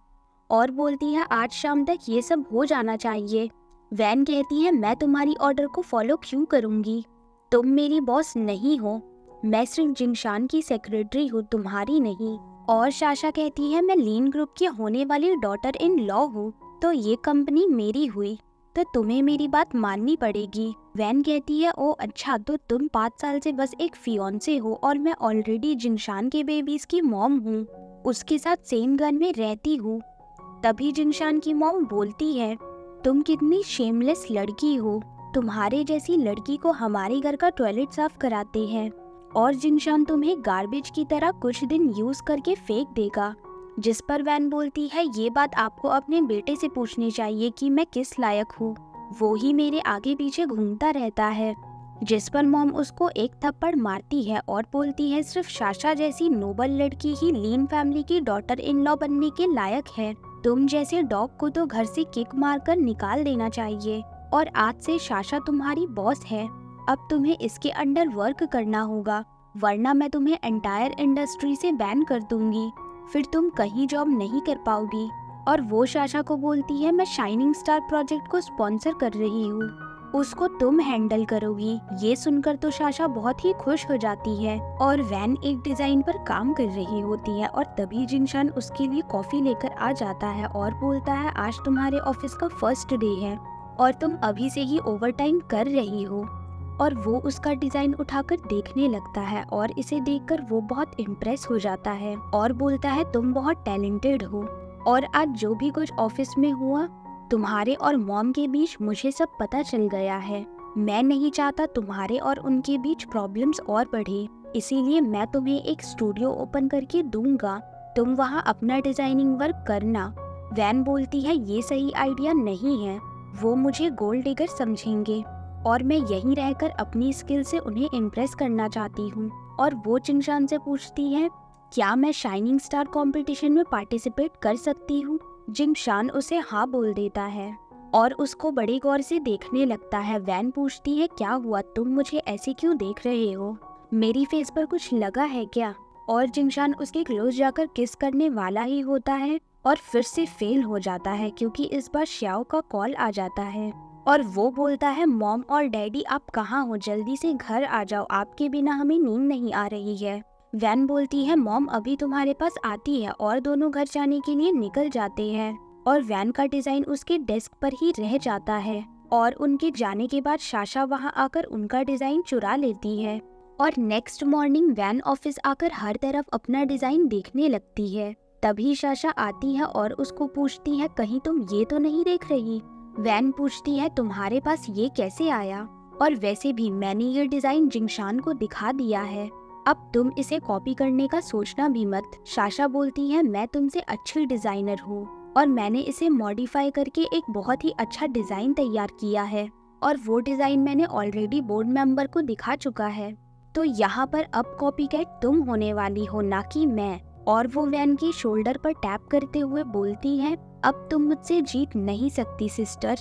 और बोलती है आज शाम तक ये सब हो जाना चाहिए। वैन कहती है मैं तुम्हारी ऑर्डर को फॉलो क्यों करूँगी, तुम मेरी बॉस नहीं हो, मैं सिर्फ जिंगशान की सेक्रेटरी हूँ, तुम्हारी नहीं। और शाशा कहती है मैं लीन ग्रुप की होने वाली डॉटर इन लॉ हूँ, तो ये कंपनी मेरी हुई, तो तुम्हें मेरी बात माननी पड़ेगी। वैन कहती है ओ अच्छा, तो तुम 5 साल से बस एक फियोंसे हो और मैं ऑलरेडी जिंगशान के बेबीज की मॉम हूँ, उसके साथ सेम घर में रहती हूँ। तभी जिंगशान की मॉम बोलती है तुम कितनी शेमलेस लड़की हो, तुम्हारे जैसी लड़की को हमारे घर का टॉयलेट साफ कराते हैं और जिंगशान तुम्हें गार्बेज की तरह कुछ दिन यूज करके फेंक देगा। जिस पर वैन बोलती है ये बात आपको अपने बेटे से पूछनी चाहिए कि मैं किस लायक हूँ, वो ही मेरे आगे पीछे घूमता रहता है। जिस पर मॉम उसको एक थप्पड़ मारती है और बोलती है सिर्फ शाशा जैसी नोबल लड़की ही लीन फैमिली की डॉटर इन लॉ बनने के लायक है, तुम जैसे डॉग को तो घर से किक मारकर निकाल देना चाहिए और आज से शाशा तुम्हारी बॉस है, अब तुम्हें इसके अंडर वर्क करना होगा वरना मैं तुम्हें एंटायर इंडस्ट्री से बैन कर दूंगी, फिर तुम कहीं जॉब नहीं कर पाओगी। और वो शाशा को बोलती है मैं शाइनिंग स्टार प्रोजेक्ट को स्पॉन्सर कर रही हूँ, उसको तुम हैंडल करोगी। ये सुनकर तो शाशा बहुत ही खुश हो जाती है और वैन एक डिजाइन पर काम कर रही होती है और तभी जिंगशान उसके लिए कॉफी लेकर आ जाता है और बोलता है आज तुम्हारे ऑफिस का फर्स्ट डे है और तुम अभी से ही ओवरटाइम कर रही हो। और वो उसका डिजाइन उठाकर देखने लगता है और इसे देखकर वो बहुत इम्प्रेस हो जाता है और बोलता है तुम बहुत टैलेंटेड हो और आज जो भी कुछ ऑफिस में हुआ तुम्हारे और मॉम के बीच मुझे सब पता चल गया है, मैं नहीं चाहता तुम्हारे और उनके बीच प्रॉब्लम्स और बढ़े, इसीलिए मैं तुम्हें एक स्टूडियो ओपन करके दूंगा, तुम वहाँ अपना डिजाइनिंग वर्क करना। वैन बोलती है ये सही आइडिया नहीं है, वो मुझे गोल्ड डिगर समझेंगे और मैं यहीं रहकर अपनी स्किल से उन्हें इम्प्रेस करना चाहती हूँ। और वो जिंगशान से पूछती है क्या मैं शाइनिंग स्टार कंपटीशन में पार्टिसिपेट कर सकती हूँ। जिंगशान उसे हाँ बोल देता है और उसको बड़े गौर से देखने लगता है। वैन पूछती है क्या हुआ, तुम मुझे ऐसे क्यों देख रहे हो, मेरी फेस पर कुछ लगा है क्या। और जिंगशान उसके क्लोज जाकर किस करने वाला ही होता है और फिर से फेल हो जाता है क्योंकि इस बार श्याओ का कॉल आ जाता है और वो बोलता है मॉम और डैडी आप कहाँ हो, जल्दी से घर आ जाओ, आपके बिना हमें नींद नहीं आ रही है। वैन बोलती है मॉम अभी तुम्हारे पास आती है और दोनों घर जाने के लिए निकल जाते हैं और वैन का डिजाइन उसके डेस्क पर ही रह जाता है और उनके जाने के बाद शाशा वहां आकर उनका डिजाइन चुरा लेती है। और नेक्स्ट मॉर्निंग वैन ऑफिस आकर हर तरफ अपना डिजाइन देखने लगती है तभी साशा आती है और उसको पूछती है कहीं तुम ये तो नहीं देख रही। वैन पूछती है तुम्हारे पास ये कैसे आया, और वैसे भी मैंने ये डिजाइन जिंगशान को दिखा दिया है, अब तुम इसे कॉपी करने का सोचना भी मत। साशा बोलती है मैं तुमसे अच्छी डिजाइनर हूँ और मैंने इसे मॉडिफाई करके एक बहुत ही अच्छा डिजाइन तैयार किया है, और वो डिजाइन मैंने ऑलरेडी बोर्ड मेंबर को दिखा चुका है, तो यहाँ पर अब कॉपीकैट तुम होने वाली हो ना कि मैं। और वो वैन की शोल्डर पर टैप करते हुए बोलती है अब तुम मुझसे जीत नहीं सकती सिस्टर।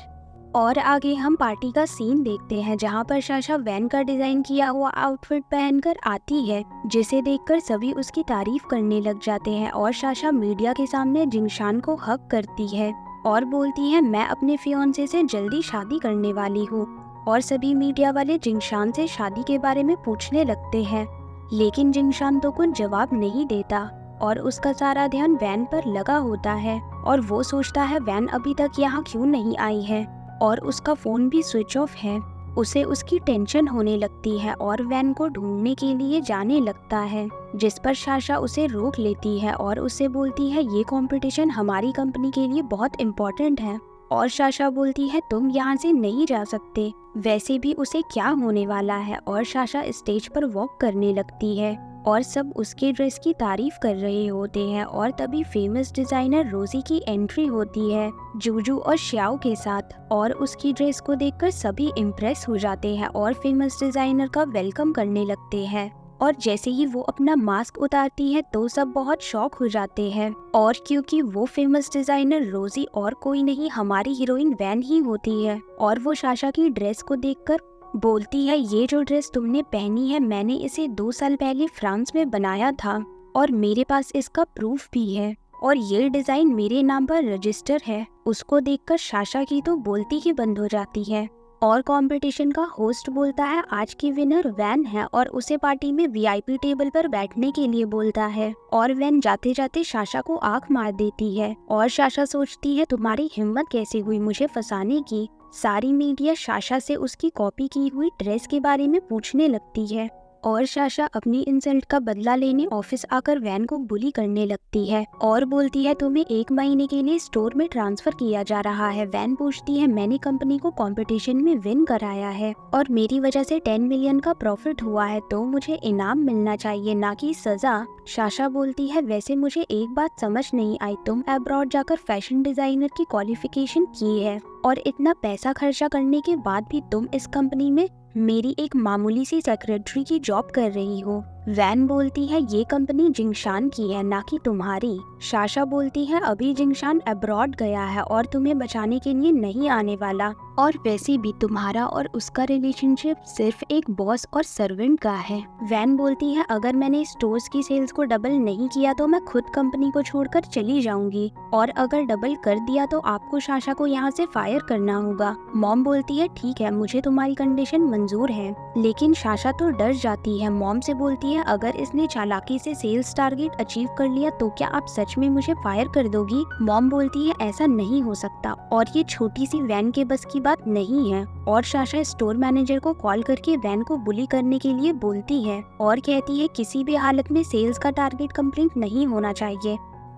और आगे हम पार्टी का सीन देखते हैं जहाँ पर साशा वैन का डिजाइन किया हुआ आउटफिट पहनकर आती है, जिसे देखकर सभी उसकी तारीफ करने लग जाते हैं। और साशा मीडिया के सामने जिंगशान को हक करती है और बोलती है मैं अपने फियांसे से जल्दी शादी करने वाली हूँ। और सभी मीडिया वाले जिंगशान से शादी के बारे में पूछने लगते हैं, लेकिन जिंगशान तो कुछ जवाब नहीं देता और उसका सारा ध्यान वैन पर लगा होता है। और वो सोचता है वैन अभी तक यहाँ क्यों नहीं आई है, और उसका फोन भी स्विच ऑफ है। उसे उसकी टेंशन होने लगती है और वैन को ढूंढने के लिए जाने लगता है, जिस पर साशा उसे रोक लेती है और उससे बोलती है ये कंपटीशन हमारी कंपनी के लिए बहुत इम्पोर्टेंट है। और साशा बोलती है तुम यहाँ से नहीं जा सकते, वैसे भी उसे क्या होने वाला है। और साशा स्टेज पर वॉक करने लगती है और सब उसके ड्रेस की तारीफ कर रहे होते हैं। और तभी फेमस डिजाइनर रोजी की एंट्री होती है जूजू और श्याओ के साथ, और उसकी ड्रेस को देखकर सभी इम्प्रेस हो जाते हैं और फेमस डिजाइनर का वेलकम करने लगते हैं। और जैसे ही वो अपना मास्क उतारती है तो सब बहुत शॉक हो जाते हैं, और क्योंकि वो फेमस डिजाइनर रोजी और कोई नहीं हमारी हीरोइन वैन ही होती है। और वो साशा की ड्रेस को देखकर बोलती है ये जो ड्रेस तुमने पहनी है मैंने इसे 2 साल पहले फ्रांस में बनाया था और मेरे पास इसका प्रूफ भी है, और ये डिजाइन मेरे नाम पर रजिस्टर है। उसको देखकर साशा की तो बोलती ही बंद हो जाती है। और कंपटीशन का होस्ट बोलता है आज की विनर वैन है और उसे पार्टी में वीआईपी टेबल पर बैठने के लिए बोलता है। और वैन जाते जाते साशा को आंख मार देती है और साशा सोचती है तुम्हारी हिम्मत कैसे हुई मुझे फंसाने की। सारी मीडिया साशा से उसकी कॉपी की हुई ड्रेस के बारे में पूछने लगती है, और साशा अपनी इंसल्ट का बदला लेने ऑफिस आकर वैन को बुली करने लगती है और बोलती है तुम्हें 1 महीने के लिए स्टोर में ट्रांसफर किया जा रहा है। वैन पूछती है मैंने कंपनी को कंपटीशन में विन कराया है और मेरी वजह से 10 मिलियन का प्रॉफिट हुआ है, तो मुझे इनाम मिलना चाहिए ना कि सजा। साशा बोलती है वैसे मुझे एक बात समझ नहीं आई, तुम अब्रॉड जाकर फैशन डिजाइनर की क्वालिफिकेशन की है और इतना पैसा खर्चा करने के बाद भी तुम इस कंपनी में मेरी एक मामूली सी सेक्रेटरी की जॉब कर रही हो। वैन बोलती है ये कंपनी जिंगशान की है ना कि तुम्हारी। साशा बोलती है अभी जिंगशान अब्रॉड गया है और तुम्हें बचाने के लिए नहीं आने वाला, और वैसे भी तुम्हारा और उसका रिलेशनशिप सिर्फ एक बॉस और सर्वेंट का है। वैन बोलती है अगर मैंने स्टोर्स की सेल्स को डबल नहीं किया तो मैं खुद कंपनी को छोड़कर चली जाऊंगी, और अगर डबल कर दिया तो आपको साशा को यहाँ से फायर करना होगा। मॉम बोलती है ठीक है मुझे तुम्हारी कंडीशन मंजूर है, लेकिन साशा तो डर जाती है। मॉम से बोलती है अगर इसने चालाकी से सेल्स टारगेट अचीव कर लिया तो क्या आप सच में मुझे फायर कर दोगी। मॉम बोलती है ऐसा नहीं हो सकता और ये छोटी सी वैन के बस की बात नहीं है। और साशा स्टोर मैनेजर को कॉल करके वैन को बुली करने के लिए बोलती है और कहती है किसी भी हालत में सेल्स का टारगेट कंप्लीट नहीं होना चाहिए।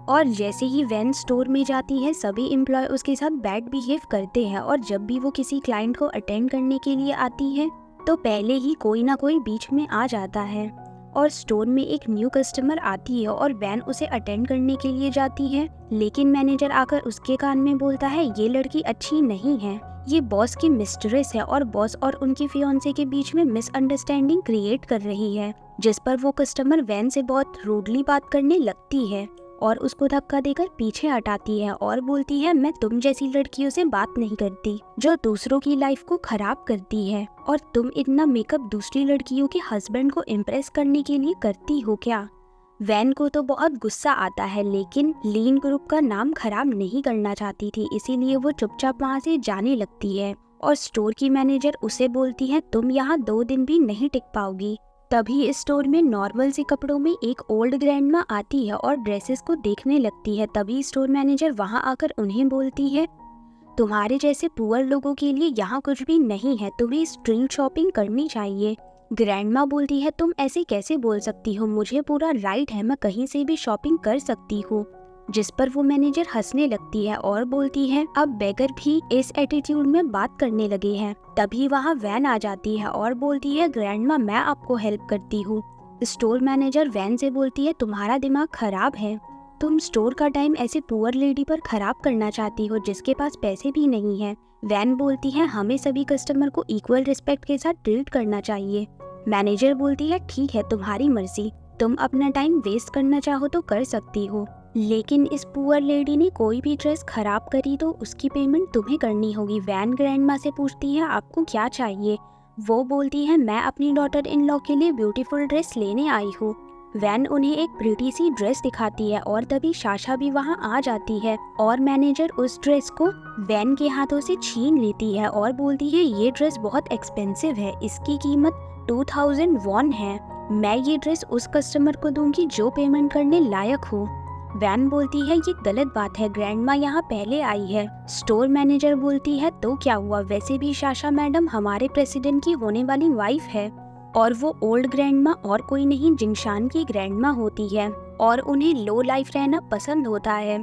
और जैसे ही वैन स्टोर में जाती है सभी एम्प्लॉय उसके साथ बैड बिहेव करते हैं, और जब भी वो किसी क्लाइंट को अटेंड करने के लिए आती है तो पहले ही कोई ना कोई बीच में आ जाता है। और स्टोर में एक न्यू कस्टमर आती है और वैन उसे अटेंड करने के लिए जाती है, लेकिन मैनेजर आकर उसके कान में बोलता है ये लड़की अच्छी नहीं है, ये बॉस की मिस्ट्रेस है और बॉस और उनकी फियांसे के बीच में मिसअंडरस्टैंडिंग क्रिएट कर रही है, जिस पर वो कस्टमर वैन से बहुत रूडली बात करने लगती है और उसको धक्का देकर पीछे हटाती है और बोलती है मैं तुम जैसी लड़कियों से बात नहीं करती जो दूसरों की लाइफ को खराब करती है, और तुम इतना मेकअप दूसरी लड़कियों के हस्बैंड को इम्प्रेस करने के लिए करती हो क्या। वैन को तो बहुत गुस्सा आता है, लेकिन लीन ग्रुप का नाम खराब नहीं करना चाहती थी, इसीलिए वो चुपचाप वहाँ से जाने लगती है। और स्टोर की मैनेजर उसे बोलती है तुम यहाँ 2 दिन भी नहीं टिक पाओगी। तभी स्टोर में नॉर्मल से कपड़ों में एक ओल्ड ग्रैंडमा आती है और ड्रेसेस को देखने लगती है। तभी स्टोर मैनेजर वहां आकर उन्हें बोलती है तुम्हारे जैसे पुअर लोगों के लिए यहाँ कुछ भी नहीं है, तुम्हें स्ट्रीट शॉपिंग करनी चाहिए। ग्रैंडमा बोलती है तुम ऐसे कैसे बोल सकती हो, मुझे पूरा राइट है, मैं कहीं से भी शॉपिंग कर सकती हूँ। जिस पर वो मैनेजर हंसने लगती है और बोलती है अब बेगर भी इस एटीट्यूड में बात करने लगे हैं। तभी वहाँ वैन आ जाती है और बोलती है ग्रैंडमा मैं आपको हेल्प करती हूँ। स्टोर मैनेजर वैन से बोलती है तुम्हारा दिमाग खराब है, तुम स्टोर का टाइम ऐसे पुअर लेडी पर खराब करना चाहती हो जिसके पास पैसे भी नहीं है। वैन बोलती है हमें सभी कस्टमर को इक्वल रिस्पेक्ट के साथ ट्रीट करना चाहिए। मैनेजर बोलती है ठीक है तुम्हारी मर्जी, तुम अपना टाइम वेस्ट करना चाहो तो कर सकती हो, लेकिन इस पुअर लेडी ने कोई भी ड्रेस खराब करी तो उसकी पेमेंट तुम्हें करनी होगी। वैन ग्रैंडमा से पूछती है आपको क्या चाहिए। वो बोलती है मैं अपनी डॉटर इन लॉ के लिए ब्यूटीफुल ड्रेस लेने आई हूँ। वैन उन्हें एक प्रिटी सी ड्रेस दिखाती है और तभी साशा भी वहाँ आ जाती है और मैनेजर उस ड्रेस को वैन के हाथों से छीन लेती है और बोलती है ये ड्रेस बहुत एक्सपेंसिव है, इसकी कीमत 2000 वॉन है, मैं ये ड्रेस उस कस्टमर को दूंगी जो पेमेंट करने लायक हो। वैन बोलती है ये गलत बात है, ग्रैंडमा यहाँ पहले आई है। स्टोर मैनेजर बोलती है तो क्या हुआ, वैसे भी साशा मैडम हमारे प्रेसिडेंट की होने वाली वाइफ है और वो ओल्ड ग्रैंडमा और कोई नहीं जिंगशान की ग्रैंडमा होती है और उन्हें लो लाइफ रहना पसंद होता है।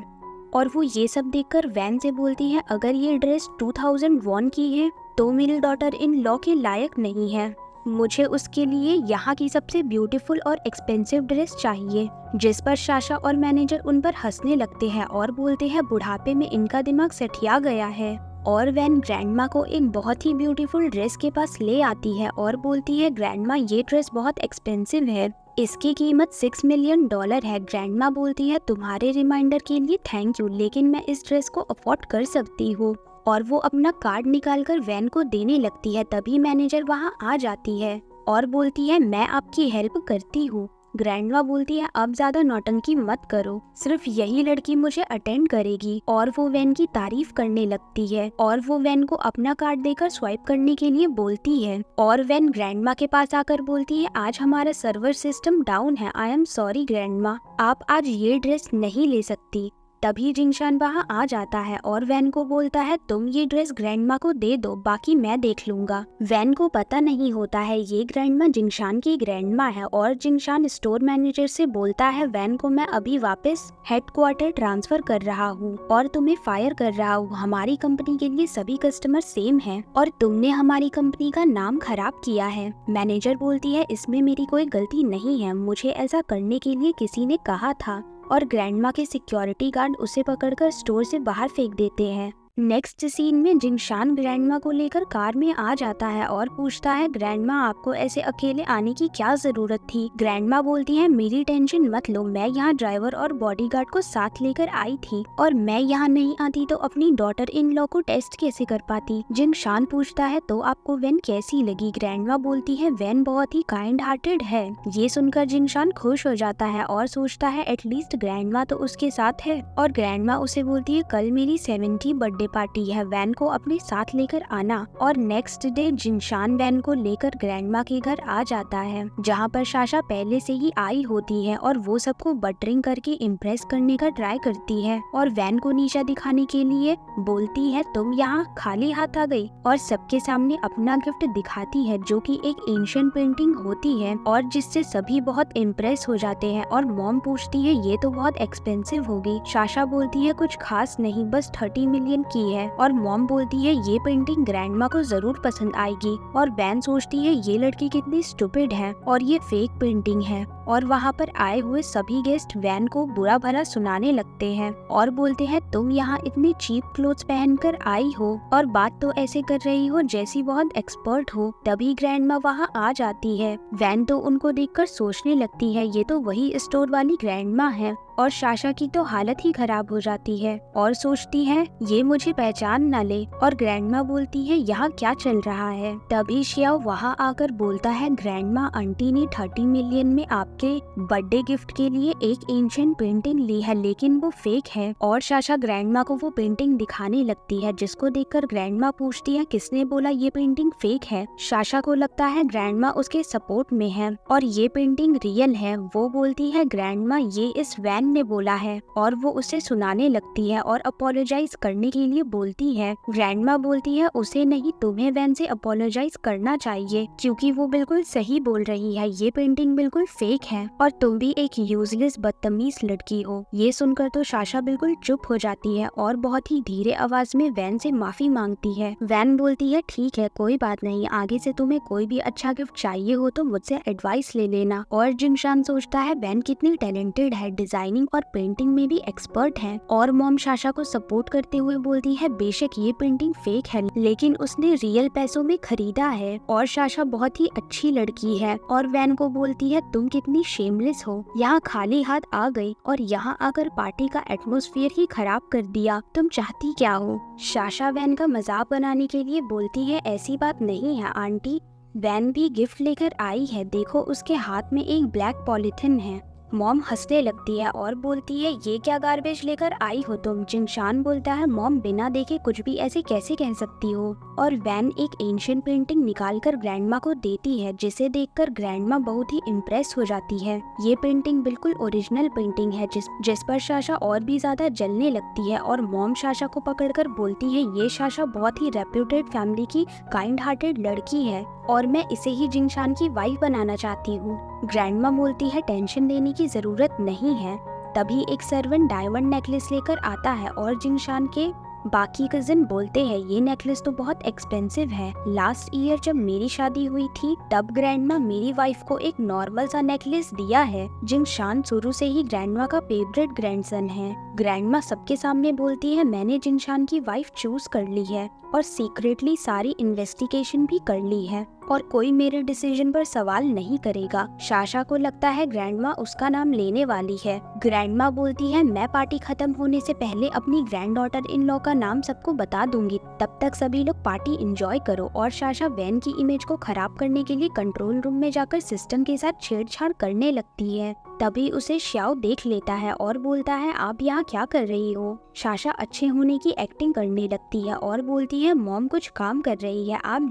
और वो ये सब देखकर वैन से बोलती है अगर ये ड्रेस 2000 वॉन की है तो मेरी डॉटर इन लॉ के लायक नहीं है, मुझे उसके लिए यहाँ की सबसे ब्यूटीफुल और एक्सपेंसिव ड्रेस चाहिए। जिस पर साशा और मैनेजर उन पर हंसने लगते हैं और बोलते हैं बुढ़ापे में इनका दिमाग सठिया गया है। और वैन ग्रैंडमा को एक बहुत ही ब्यूटीफुल ड्रेस के पास ले आती है और बोलती है ग्रैंडमा ये ड्रेस बहुत एक्सपेंसिव है, इसकी कीमत $6 मिलियन है। ग्रैंडमा बोलती है तुम्हारे रिमाइंडर के लिए थैंक यू, लेकिन मैं इस ड्रेस को अफोर्ड कर सकती हूँ। और वो अपना कार्ड निकालकर वैन को देने लगती है। तभी मैनेजर वहाँ आ जाती है और बोलती है मैं आपकी हेल्प करती हूँ। ग्रैंडमा बोलती है अब ज्यादा नौटंकी मत करो, सिर्फ यही लड़की मुझे अटेंड करेगी। और वो वैन की तारीफ करने लगती है और वो वैन को अपना कार्ड देकर स्वाइप करने के लिए बोलती है। और वैन ग्रैंडमा के पास आकर बोलती है आज हमारा सर्वर सिस्टम डाउन है, आई एम सॉरी ग्रैंडमा, आप आज ये ड्रेस नहीं ले सकती। तभी जिंगशान वहाँ आ जाता है और वैन को बोलता है तुम ये ड्रेस ग्रैंडमा को दे दो, बाकी मैं देख लूंगा। वैन को पता नहीं होता है ये ग्रैंडमा जिंगशान की ग्रैंडमा है और जिंगशान स्टोर मैनेजर से बोलता है वैन को मैं अभी वापस हेडक्वार्टर ट्रांसफर कर रहा हूँ और तुम्हें फायर कर रहा हूँ, हमारी कंपनी के लिए सभी कस्टमर सेम है और तुमने हमारी कंपनी का नाम खराब किया है। मैनेजर बोलती है इसमें मेरी कोई गलती नहीं है, मुझे ऐसा करने के लिए किसी ने कहा था। और ग्रैंडमा के सिक्योरिटी गार्ड उसे पकड़कर स्टोर से बाहर फेंक देते हैं। नेक्स्ट सीन में जिंगशान ग्रैंडमा को लेकर कार में आ जाता है और पूछता है ग्रैंडमा आपको ऐसे अकेले आने की क्या जरूरत थी। ग्रैंडमा बोलती है मेरी टेंशन मत लो, मैं यहाँ ड्राइवर और बॉडीगार्ड को साथ लेकर आई थी और मैं यहाँ नहीं आती तो अपनी डॉटर इन लॉ को टेस्ट कैसे कर पाती। जिंगशान पूछता है तो आपको वैन कैसी लगी। ग्रैंडमा बोलती है वैन बहुत ही काइंड हार्टेड है। ये सुनकर जिंगशान खुश हो जाता है और सोचता है एटलीस्ट ग्रैंडमा तो उसके साथ है। और ग्रैंडमा उसे बोलती है कल मेरी 70 बर्थडे पार्टी है, वैन को अपने साथ लेकर आना। और नेक्स्ट डे जिंगशान वैन को लेकर ग्रैंडमा के घर आ जाता है जहाँ पर साशा पहले से ही आई होती है और वो सबको बटरिंग करके इम्प्रेस करने का ट्राई करती है और वैन को नीचा दिखाने के लिए बोलती है तुम यहाँ खाली हाथ आ गई और सबके सामने अपना गिफ्ट दिखाती है जो कि एक एंशिएंट पेंटिंग होती है और जिससे सभी बहुत इम्प्रेस हो जाते हैं। और मॉम पूछती है ये तो बहुत एक्सपेंसिव होगी। साशा बोलती है कुछ खास नहीं, बस 30 मिलियन की है। और मॉम बोलती है ये पेंटिंग ग्रैंडमा को जरूर पसंद आएगी। और वैन सोचती है ये लड़की कितनी स्टूपिड है और ये फेक पेंटिंग है। और वहाँ पर आए हुए सभी गेस्ट वैन को बुरा भला सुनाने लगते हैं और बोलते हैं तुम यहाँ इतने चीप क्लोथ्स पहनकर आई हो और बात तो ऐसे कर रही हो जैसी बहुत एक्सपर्ट हो। तभी ग्रैंडमा वहाँ आ जाती है। वैन तो उनको देखकर सोचने लगती है ये तो वही स्टोर वाली ग्रैंडमा है। और साशा की तो हालत ही खराब हो जाती है और सोचती है ये मुझे पहचान न ले। और ग्रैंडमा बोलती है यहाँ क्या चल रहा है। तभी श्याओ वहाँ आकर बोलता है ग्रैंडमा आंटी ने 30 मिलियन में आपके बर्थडे गिफ्ट के लिए एक एंशिएंट पेंटिंग ली है लेकिन वो फेक है। और साशा ग्रैंडमा को वो पेंटिंग दिखाने लगती है जिसको देखकर ग्रैंडमा पूछती है किसने बोला ये पेंटिंग फेक है। साशा को लगता है ग्रैंडमा उसके सपोर्ट में है और ये पेंटिंग रियल है। वो बोलती है ग्रैंडमा ये इस वैन ने बोला है और वो उसे सुनाने लगती है और अपोलोजाइज करने के लिए बोलती है। ग्रैंडमा बोलती है उसे नहीं, तुम्हें वैन से अपोलोजाइज करना चाहिए क्योंकि वो बिल्कुल सही बोल रही है, ये पेंटिंग बिल्कुल फेक है और तुम भी एक यूजलेस बदतमीज लड़की हो। ये सुनकर तो साशा बिल्कुल चुप हो जाती है और बहुत ही धीरे आवाज में वैन से माफी मांगती है। वैन बोलती है ठीक है कोई बात नहीं, आगे से तुम्हें कोई भी अच्छा गिफ्ट चाहिए हो तो मुझसे एडवाइस ले लेना। और जिंगशान सोचता है वैन कितनी टैलेंटेड है, डिजाइनिंग और पेंटिंग में भी एक्सपर्ट है। और मॉम साशा को सपोर्ट करते हुए बोलती है बेशक ये पेंटिंग फेक है लेकिन उसने रियल पैसों में खरीदा है और साशा बहुत ही अच्छी लड़की है। और वैन को बोलती है तुम कितनी शेमलेस हो, यहाँ खाली हाथ आ गई और यहाँ आकर पार्टी का एटमॉस्फेयर ही खराब कर दिया, तुम चाहती क्या हो। साशा वैन का मजाक बनाने के लिए बोलती है ऐसी बात नहीं है आंटी, वैन भी गिफ्ट लेकर आई है, देखो उसके हाथ में एक ब्लैक पॉलिथिन है। मॉम हंसने लगती है और बोलती है ये क्या गार्बेज लेकर आई हो तुम। जिंगशान बोलता है मॉम बिना देखे कुछ भी ऐसे कैसे कह सकती हो। और वैन एक एंशिएंट पेंटिंग निकालकर ग्रैंडमा को देती है जिसे देखकर ग्रैंडमा बहुत ही इम्प्रेस हो जाती है। ये पेंटिंग बिल्कुल ओरिजिनल पेंटिंग है जिस पर साशा और भी ज्यादा जलने लगती है। और मॉम साशा को पकड़कर बोलती है ये साशा बहुत ही रेप्यूटेड फैमिली की काइंड हार्टेड लड़की है और मैं इसे ही जिंगशान की वाइफ बनाना चाहती हूँ। ग्रैंडमा बोलती है टेंशन लेने की जरूरत नहीं है। तभी एक सर्वेंट डायमंड नेकलेस लेकर आता है और जिंगशान के बाकी कजिन बोलते हैं ये नेकलेस तो बहुत एक्सपेंसिव है, लास्ट ईयर जब मेरी शादी हुई थी तब ग्रैंडमा मेरी वाइफ को एक नॉर्मल सा नेकलेस दिया है। जिंगशान शुरू से ही ग्रैंडमा का फेवरेट ग्रैंडसन है। ग्रैंडमा सबके सामने बोलती है मैंने जिंगशान की वाइफ चूज कर ली है और सीक्रेटली सारी इन्वेस्टिगेशन भी कर ली है और कोई मेरे डिसीजन पर सवाल नहीं करेगा। साशा को लगता है ग्रैंडमा उसका नाम लेने वाली है। ग्रैंडमा बोलती है मैं पार्टी खत्म होने से पहले अपनी ग्रैंड डॉटर इन लॉ का नाम सबको बता दूंगी, तब तक सभी लोग पार्टी एंजॉय करो। और साशा वैन की इमेज को खराब करने के लिए कंट्रोल रूम में जाकर सिस्टम के साथ छेड़छाड़ करने लगती है। तभी उसे श्याओ देख लेता है और बोलता है आप यहाँ क्या कर रही हो। साशा अच्छे होने की एक्टिंग करने लगती है और बोलती है मॉम कुछ काम कर रही है, आप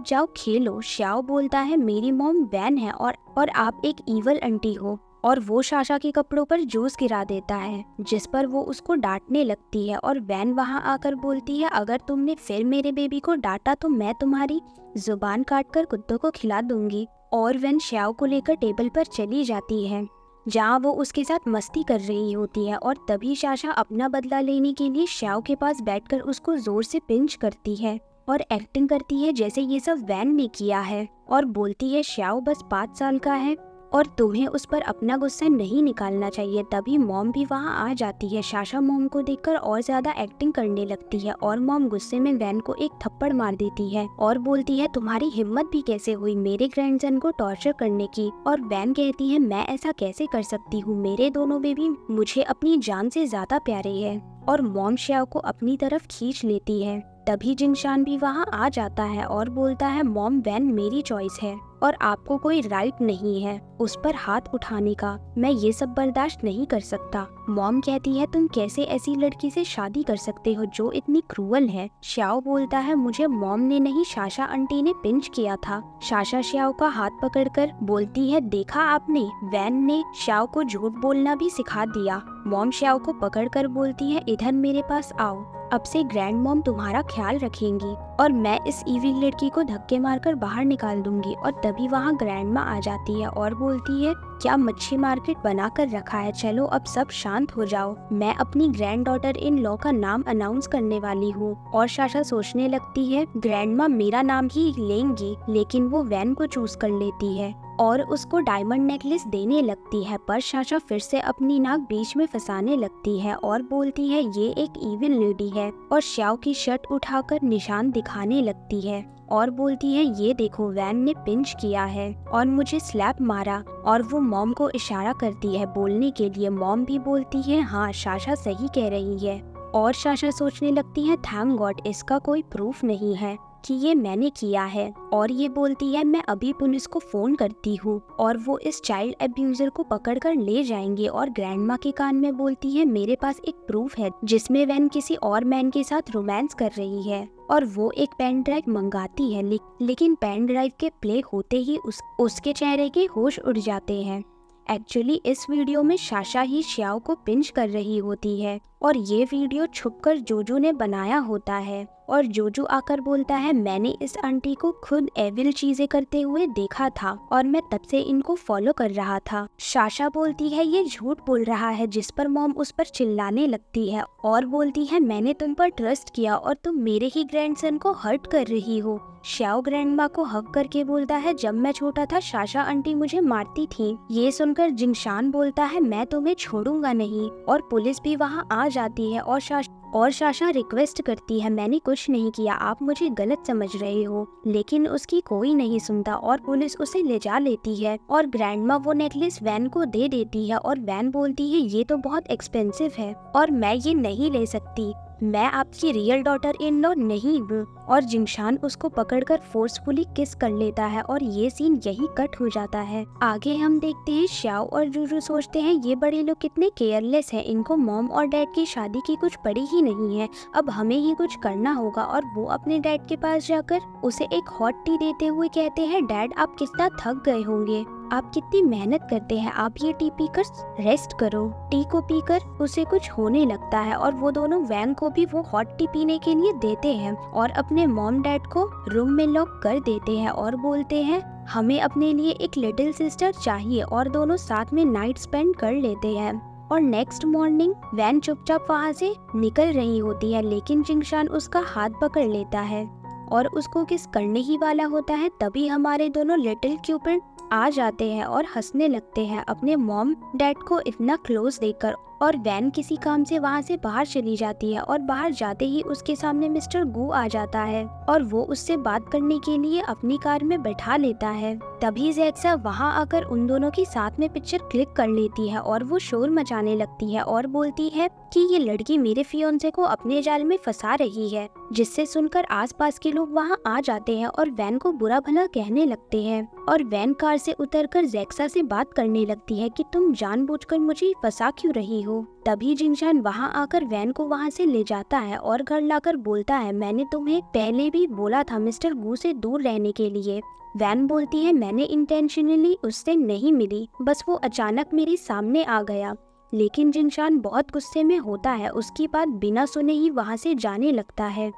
जाओ खेलो। श्याओ बोलता है मेरी मॉम वैन है और आप एक ईवल आंटी हो। और वो साशा के कपड़ों पर जूस गिरा देता है जिस पर वो उसको डांटने लगती है। और वैन वहाँ आकर बोलती है अगर तुमने फिर मेरे बेबी को डांटा तो मैं तुम्हारी जुबान काटकर कुत्तों को खिला दूंगी। और वैन श्याओ को लेकर टेबल पर चली जाती है जहाँ वो उसके साथ मस्ती कर रही होती है। और तभी साशा अपना बदला लेने के लिए श्याओ के पास बैठकर उसको जोर से पिंच करती है और एक्टिंग करती है जैसे ये सब वैन ने किया है और बोलती है श्याओ बस 5 साल का है और तुम्हें उस पर अपना गुस्सा नहीं निकालना चाहिए। तभी मॉम भी वहाँ आ जाती है। साशा मॉम को देखकर और ज्यादा एक्टिंग करने लगती है और मॉम गुस्से में वैन को एक थप्पड़ मार देती है और बोलती है तुम्हारी हिम्मत भी कैसे हुई मेरे ग्रैंडसन को टॉर्चर करने की। और वैन कहती है मैं ऐसा कैसे कर सकती हूँ, मेरे दोनों बेबी मुझे अपनी जान से ज्यादा प्यारे है। और मॉम श्याओ को अपनी तरफ खींच लेती है। तभी जिंगशान भी वहाँ आ जाता है और बोलता है मॉम वैन मेरी चॉइस है और आपको कोई राइट नहीं है उस पर हाथ उठाने का, मैं ये सब बर्दाश्त नहीं कर सकता। मॉम कहती है तुम कैसे ऐसी लड़की से शादी कर सकते हो जो इतनी क्रूअल है। श्याओ बोलता है मुझे मॉम ने नहीं साशा आंटी ने पिंच किया था। साशा श्याओ का हाथ पकड़कर बोलती है देखा आपने, वैन ने श्याओ को झूठ बोलना भी सिखा दिया। मॉम श्याओ को पकड़कर बोलती है इधर मेरे पास आओ, अब से ग्रैंड मॉम तुम्हारा ख्याल रखेंगी और मैं इस ईविल लड़की को धक्के मारकर बाहर निकाल दूंगी। और तभी वहाँ ग्रैंडमा आ जाती है और बोलती है क्या मच्छी मार्केट बना कर रखा है, चलो अब सब शांत हो जाओ, मैं अपनी ग्रैंड डॉटर इन लॉ का नाम अनाउंस करने वाली हूँ। और साशा सोचने लगती है ग्रैंडमा मेरा नाम ही लेंगी, लेकिन वो वैन को चूज कर लेती है और उसको डायमंड नेकलेस देने लगती है। पर साशा फिर से अपनी नाक बीच में फंसाने लगती है और बोलती है ये एक इविल लेडी है और श्याओ की शर्ट उठाकर निशान दिखाने लगती है और बोलती है ये देखो वैन ने पिंच किया है और मुझे स्लैप मारा। और वो मॉम को इशारा करती है बोलने के लिए। मॉम भी बोलती है हाँ साशा सही कह रही है। और साशा सोचने लगती है थैंक गॉड इसका कोई प्रूफ नहीं है कि ये मैंने किया है। और ये बोलती है मैं अभी पुलिस को फोन करती हूँ और वो इस चाइल्ड अब्यूजर को पकड़कर ले जाएंगे। और ग्रैंडमा के कान में बोलती है मेरे पास एक प्रूफ है जिसमें वैन किसी और मैन के साथ रोमांस कर रही है। और वो एक पेन ड्राइव मंगाती है लेकिन पेन ड्राइव के प्ले होते ही उसके चेहरे के होश उड़ जाते हैं। एक्चुअली इस वीडियो में साशा ही श्याओ को पिंच कर रही होती है और ये वीडियो छुपकर जोजो ने बनाया होता है। और जोजो आकर बोलता है मैंने इस आंटी को खुद एविल चीजें करते हुए देखा था और मैं तब से इनको फॉलो कर रहा था। साशा बोलती है ये झूठ बोल रहा है, जिस पर मॉम उस पर चिल्लाने लगती है और बोलती है मैंने तुम पर ट्रस्ट किया और तुम मेरे ही ग्रैंडसन को हर्ट कर रही हो। श्याओ ग्रैंडमा को हक करके बोलता है जब मैं छोटा था साशा आंटी मुझे मारती थी। ये सुनकर जिंगशान बोलता है मैं तुम्हें छोड़ूंगा नहीं। और पुलिस भी वहाँ आ जाती है और साशा रिक्वेस्ट करती है मैंने कुछ नहीं किया, आप मुझे गलत समझ रहे हो। लेकिन उसकी कोई नहीं सुनता और पुलिस उसे ले जा लेती है और ग्रैंडमा वो नेकलेस वैन को दे देती है और वैन बोलती है ये तो बहुत एक्सपेंसिव है और मैं ये नहीं ले सकती, मैं आपकी रियल डॉटर इन लॉ नहीं हूँ। और जिंगशान उसको पकड़कर फोर्सफुली किस कर लेता है और ये सीन यही कट हो जाता है। आगे हम देखते हैं श्याओ और जूजू सोचते हैं ये बड़े लोग कितने केयरलेस हैं, इनको मॉम और डैड की शादी की कुछ पड़ी ही नहीं है, अब हमें ही कुछ करना होगा। और वो अपने डैड के पास जाकर उसे एक हॉट टी देते हुए कहते हैं डैड आप कितना थक गए होंगे, आप कितनी मेहनत करते हैं, आप ये टी पीकर रेस्ट करो। टी को पीकर उसे कुछ होने लगता है और वो दोनों वैन को भी वो हॉट टी पीने के लिए देते हैं और अपने मॉम डैड को रूम में लॉक कर देते हैं और बोलते हैं हमें अपने लिए एक लिटिल सिस्टर चाहिए और दोनों साथ में नाइट स्पेंड कर लेते हैं। और नेक्स्ट मॉर्निंग वैन चुपचाप वहाँ से निकल रही होती है लेकिन जिंगशान उसका हाथ पकड़ लेता है और उसको किस करने ही वाला होता है। तभी हमारे दोनों लिटिल क्यूपिड आ जाते हैं और हंसने लगते हैं अपने मॉम डैड को इतना क्लोज देखकर। और वैन किसी काम से वहाँ से बाहर चली जाती है और बाहर जाते ही उसके सामने मिस्टर गू आ जाता है और वो उससे बात करने के लिए अपनी कार में बैठा लेता है। तभी ज़ेक्सा वहाँ आकर उन दोनों की साथ में पिक्चर क्लिक कर लेती है और वो शोर मचाने लगती है और बोलती है कि ये लड़की मेरे फियोंसे को अपने जाल में फंसा रही है, जिससे सुनकर आसपास के लोग वहाँ आ जाते हैं और वैन को बुरा भला कहने लगते हैं। और वैन कार से उतरकर ज़ेक्सा से बात करने लगती है कि तुम जानबूझकर मुझे फंसा क्यों रही हो। तभी जिंगशान वहाँ आकर वैन को वहाँ से ले जाता है और घर लाकर बोलता है मैंने तुम्हें पहले भी बोला था मिस्टर गू से दूर रहने के लिए। वैन बोलती है मैंने इंटेंशनली उससे नहीं मिली, बस वो अचानक मेरे सामने आ गया। लेकिन जिंगशान बहुत गुस्से में होता है, उसकी बात बिना सुने ही वहाँ से जाने लगता है।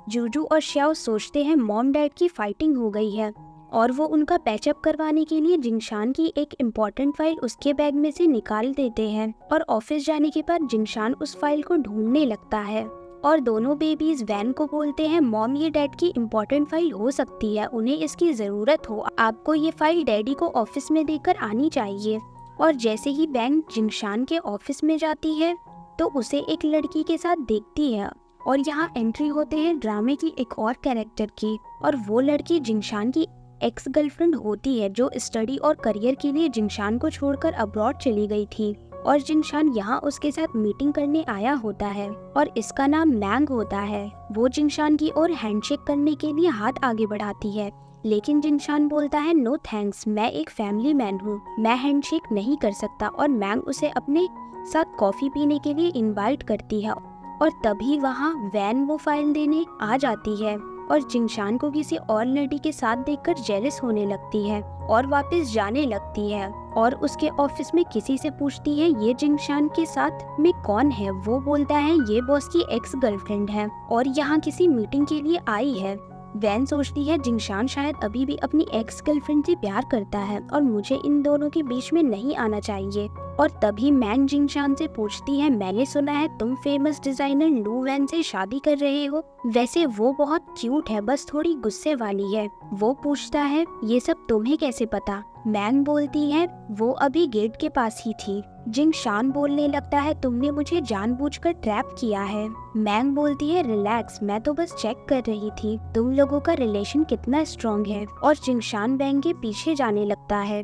जूजू और श्याओ सोचते हैं मॉम डैड की फाइटिंग हो गई है और वो उनका पैचअप करवाने के लिए जिंगशान की एक इम्पोर्टेंट फाइल उसके बैग में से निकाल देते हैं। और ऑफिस जाने के बाद जिंगशान उस फाइल को ढूंढने लगता है और दोनों बेबीज वैन को बोलते हैं मॉम ये डैड की इम्पोर्टेंट फाइल हो सकती है, उन्हें इसकी जरूरत हो, आपको ये फाइल डैडी को ऑफिस में देकर आनी चाहिए। और जैसे ही वैन जिंगशान के ऑफिस में जाती है तो उसे एक लड़की के साथ देखती है और यहाँ एंट्री होते हैं ड्रामे की एक और कैरेक्टर की और वो लड़की जिंगशान की एक्स गर्लफ्रेंड होती है जो स्टडी और करियर के लिए जिंगशान को छोड़कर अब्रॉड चली गई थी। और जिंगशान यहाँ उसके साथ मीटिंग करने आया होता है और इसका नाम मैंग होता है। वो जिंगशान की ओर हैंडशेक करने के लिए हाथ आगे बढ़ाती है लेकिन जिंगशान बोलता है नो थैंक्स, मैं एक फैमिली मैन हूँ, मैं हैंडशेक नहीं कर सकता। और मैंग उसे अपने साथ कॉफी पीने के लिए इनवाइट करती है और तभी वहाँ वैन वो फाइल देने आ जाती है और जिंगशान को किसी और लड़की के साथ देखकर जेलस होने लगती है और वापस जाने लगती है और उसके ऑफिस में किसी से पूछती है ये जिंगशान के साथ में कौन है। वो बोलता है ये बॉस की एक्स गर्लफ्रेंड है और यहाँ किसी मीटिंग के लिए आई है। वैन सोचती है जिंगशान शायद अभी भी अपनी एक्स गर्लफ्रेंड से प्यार करता है और मुझे इन दोनों के बीच में नहीं आना चाहिए। और तभी मैंग जिंगशान से पूछती है मैंने सुना है तुम फेमस डिजाइनर लू वैन से शादी कर रहे हो, वैसे वो बहुत क्यूट है, बस थोड़ी गुस्से वाली है। वो पूछता है ये सब तुम्हें कैसे पता। मैंग बोलती है वो अभी गेट के पास ही थी। जिंगशान बोलने लगता है तुमने मुझे जानबूझकर ट्रैप किया है। मैंग बोलती है रिलैक्स, मैं तो बस चेक कर रही थी तुम लोगों का रिलेशन कितना स्ट्रॉन्ग है। और जिंगशान वैन के पीछे जाने लगता है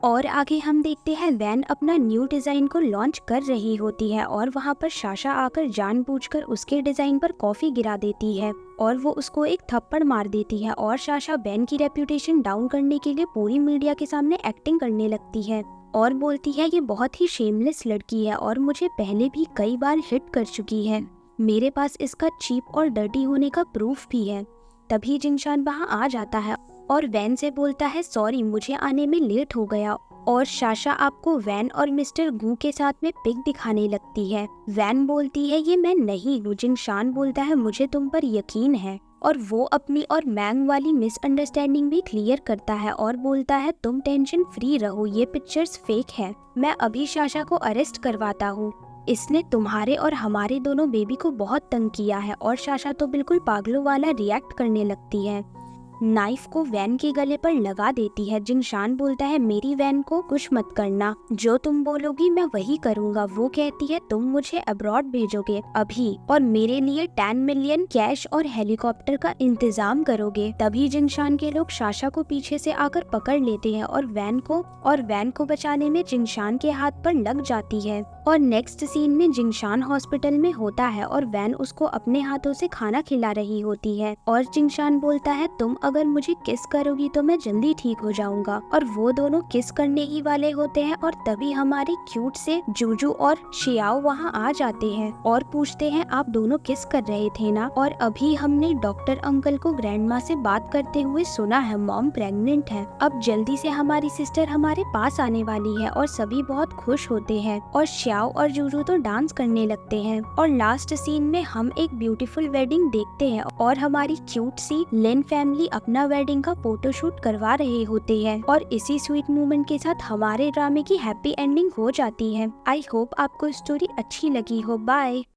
और आगे हम देखते हैं वैन अपना न्यू डिजाइन को लॉन्च कर रही होती है और वहाँ पर साशा आकर जानबूझकर उसके डिजाइन पर कॉफी गिरा देती है और वो उसको एक थप्पड़ मार देती है। और साशा वैन की रेप्यूटेशन डाउन करने के लिए पूरी मीडिया के सामने एक्टिंग करने लगती है और बोलती है ये बहुत ही शेमलेस लड़की है और मुझे पहले भी कई बार हिट कर चुकी है, मेरे पास इसका चीप और डर्टी होने का प्रूफ भी है। तभी जिंगशान वहाँ आ जाता है और वैन से बोलता है सॉरी मुझे आने में लेट हो गया और शाशा आपको वैन और मिस्टर गू के साथ में पिक दिखाने लगती है। वैन बोलती है ये मैं नहीं हूँ। जिंगशान बोलता है मुझे तुम पर यकीन है, और वो अपनी और मैंग वाली मिसअंडरस्टैंडिंग भी क्लियर करता है और बोलता है तुम टेंशन फ्री रहो, ये पिक्चर्स फेक है। मैं अभी शाशा को अरेस्ट करवाता हूँ, इसने तुम्हारे और हमारे दोनों बेबी को बहुत तंग किया है। और शाशा तो बिल्कुल पागलों वाला रिएक्ट करने लगती है, नाइफ को वैन के गले पर लगा देती है। जिंगशान बोलता है मेरी वैन को कुछ मत करना, जो तुम बोलोगी मैं वही करूँगा। वो कहती है तुम मुझे अब्रॉड भेजोगे अभी और मेरे लिए 10 मिलियन कैश और हेलीकॉप्टर का इंतजाम करोगे। तभी जिंगशान के लोग शाशा को पीछे से आकर पकड़ लेते हैं और वैन को बचाने में जिंगशान के हाथ पर लग जाती है। और नेक्स्ट सीन में जिंगशान हॉस्पिटल में होता है और वैन उसको अपने हाथों से खाना खिला रही होती है और जिंगशान बोलता है तुम अगर मुझे किस करोगी तो मैं जल्दी ठीक हो जाऊंगा। और वो दोनों किस करने ही वाले होते हैं और तभी हमारे क्यूट से जूजू और शियाओ वहाँ आ जाते हैं और पूछते हैं आप दोनों किस कर रहे थे ना। और अभी हमने डॉक्टर अंकल को ग्रैंडमा से बात करते हुए सुना है मॉम प्रेग्नेंट है। अब जल्दी से हमारी सिस्टर हमारे पास आने वाली है और सभी बहुत खुश होते हैं और शियाओ और जूजू तो डांस करने लगते हैं। और लास्ट सीन में हम एक ब्यूटीफुल वेडिंग देखते हैं और हमारी क्यूट सी लिन फैमिली अपना वेडिंग का फोटोशूट करवा रहे होते हैं और इसी स्वीट मोमेंट के साथ हमारे ड्रामे की हैप्पी एंडिंग हो जाती है। आई होप आपको स्टोरी अच्छी लगी हो। बाय।